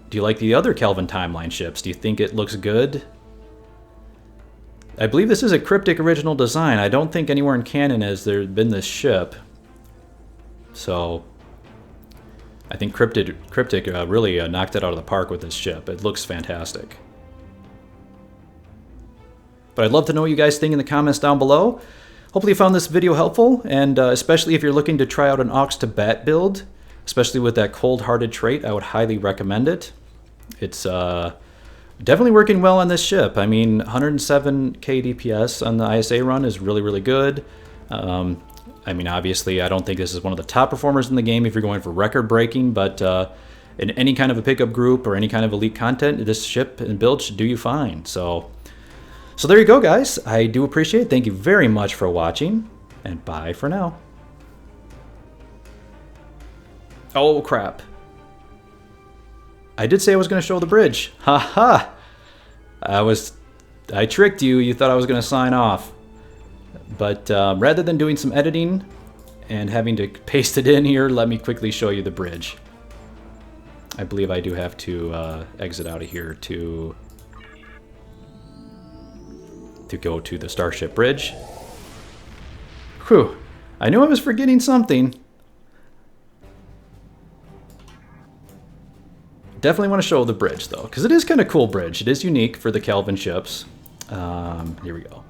Do you like the other Kelvin timeline ships? Do you think it looks good? I believe this is a Cryptic original design. I don't think anywhere in canon has there been this ship. So I think Cryptic really knocked it out of the park with this ship. It looks fantastic. But I'd love to know what you guys think in the comments down below. Hopefully you found this video helpful, and especially if you're looking to try out an Aux2Bat build, especially with that cold-hearted trait, I would highly recommend it. It's definitely working well on this ship. I mean, 107k DPS on the ISA run is really, really good. I mean, obviously, I don't think this is one of the top performers in the game if you're going for record-breaking, but in any kind of a pickup group or any kind of elite content, this ship and build should do you fine. So there you go, guys. I do appreciate it. Thank you very much for watching, and bye for now. Oh, crap. I did say I was going to show the bridge. Ha-ha! I tricked you. You thought I was going to sign off. But rather than doing some editing and having to paste it in here, let me quickly show you the bridge. I believe I do have to exit out of here to go to the Starship Bridge. Whew. I knew I was forgetting something. Definitely want to show the bridge, though, because it is kind of cool bridge. It is unique for the Kelvin ships. Here we go.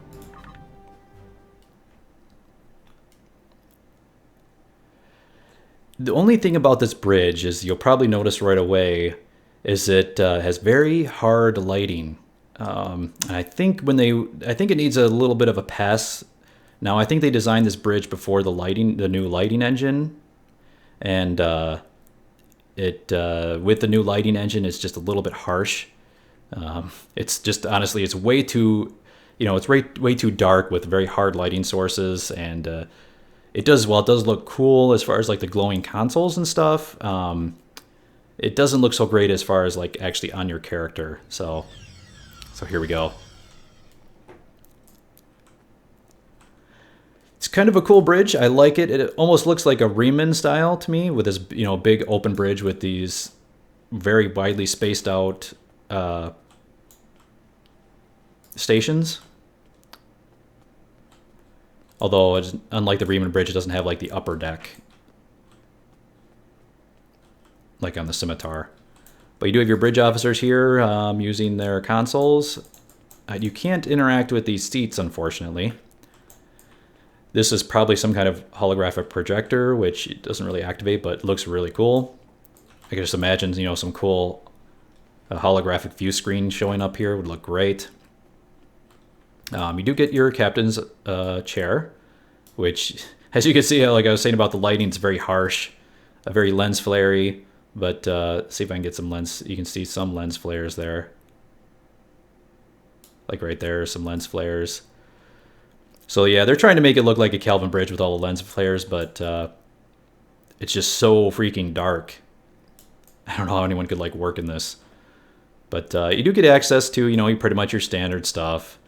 The only thing about this bridge is you'll probably notice right away is it has very hard lighting. And I think it needs a little bit of a pass. Now I think they designed this bridge before the new lighting engine, and with the new lighting engine, it's just a little bit harsh. It's just honestly, it's way too, you know, it's way too dark with very hard lighting sources, and it does look cool as far as like the glowing consoles and stuff. It doesn't look so great as far as like actually on your character. So here we go. It's kind of a cool bridge. I like it. It almost looks like a Riemann style to me, with this, you know, big open bridge with these very widely spaced out stations. Although, unlike the Riemann bridge, it doesn't have like the upper deck like on the Scimitar. But you do have your bridge officers here using their consoles. You can't interact with these seats, unfortunately. This is probably some kind of holographic projector, which it doesn't really activate, but looks really cool. I can just imagine, you know, some cool holographic view screen showing up here would look great. You do get your captain's chair, which, as you can see, like I was saying about the lighting, it's very harsh, very lens flare-y. But see if I can get some lens. You can see some lens flares there. Like right there, some lens flares. So yeah, they're trying to make it look like a Kelvin bridge with all the lens flares, but it's just so freaking dark. I don't know how anyone could like work in this. But you do get access to, you know, pretty much your standard stuff.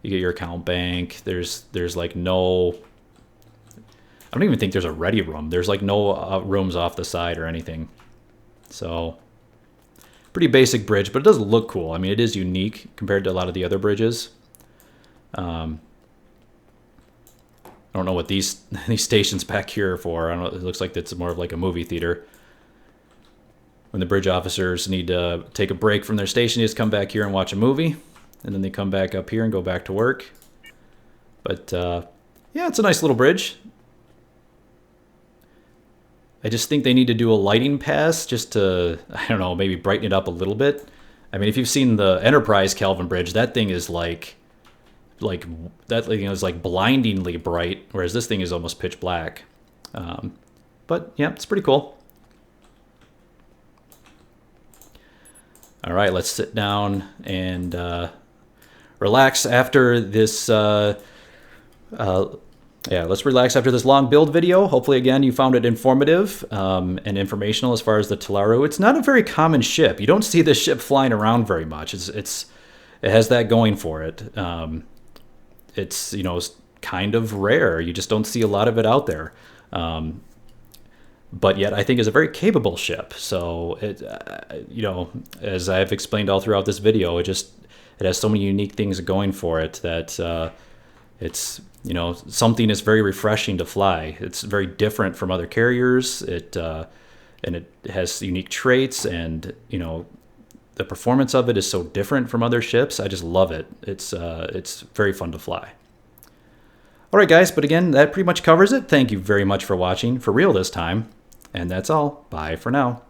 You get your account bank. There's like no... I don't even think there's a ready room. There's like no rooms off the side or anything. So, pretty basic bridge, but it does look cool. I mean, it is unique compared to a lot of the other bridges. I don't know what these stations back here are for. I don't know. It looks like it's more of like a movie theater. When the bridge officers need to take a break from their station, they just come back here and watch a movie, and then they come back up here and go back to work. But yeah, it's a nice little bridge. I just think they need to do a lighting pass just to, I don't know, maybe brighten it up a little bit. I mean, if you've seen the Enterprise Kelvin bridge, that thing is like that thing is like blindingly bright, whereas this thing is almost pitch black. But yeah, it's pretty cool. All right, let's sit down and relax after this. Yeah, let's relax after this long build video. Hopefully, again, you found it informative and informational as far as the Talaru. It's not a very common ship. You don't see this ship flying around very much. It has that going for it. It's, you know, it's kind of rare. You just don't see a lot of it out there. But yet I think is a very capable ship. So it, you know, as I've explained all throughout this video, it has so many unique things going for it that it's, you know, something is very refreshing to fly. It's very different from other carriers. And it has unique traits, and you know, the performance of it is so different from other ships. I just love it. It's very fun to fly. All right, guys. But again, that pretty much covers it. Thank you very much for watching, for real this time. And that's all. Bye for now.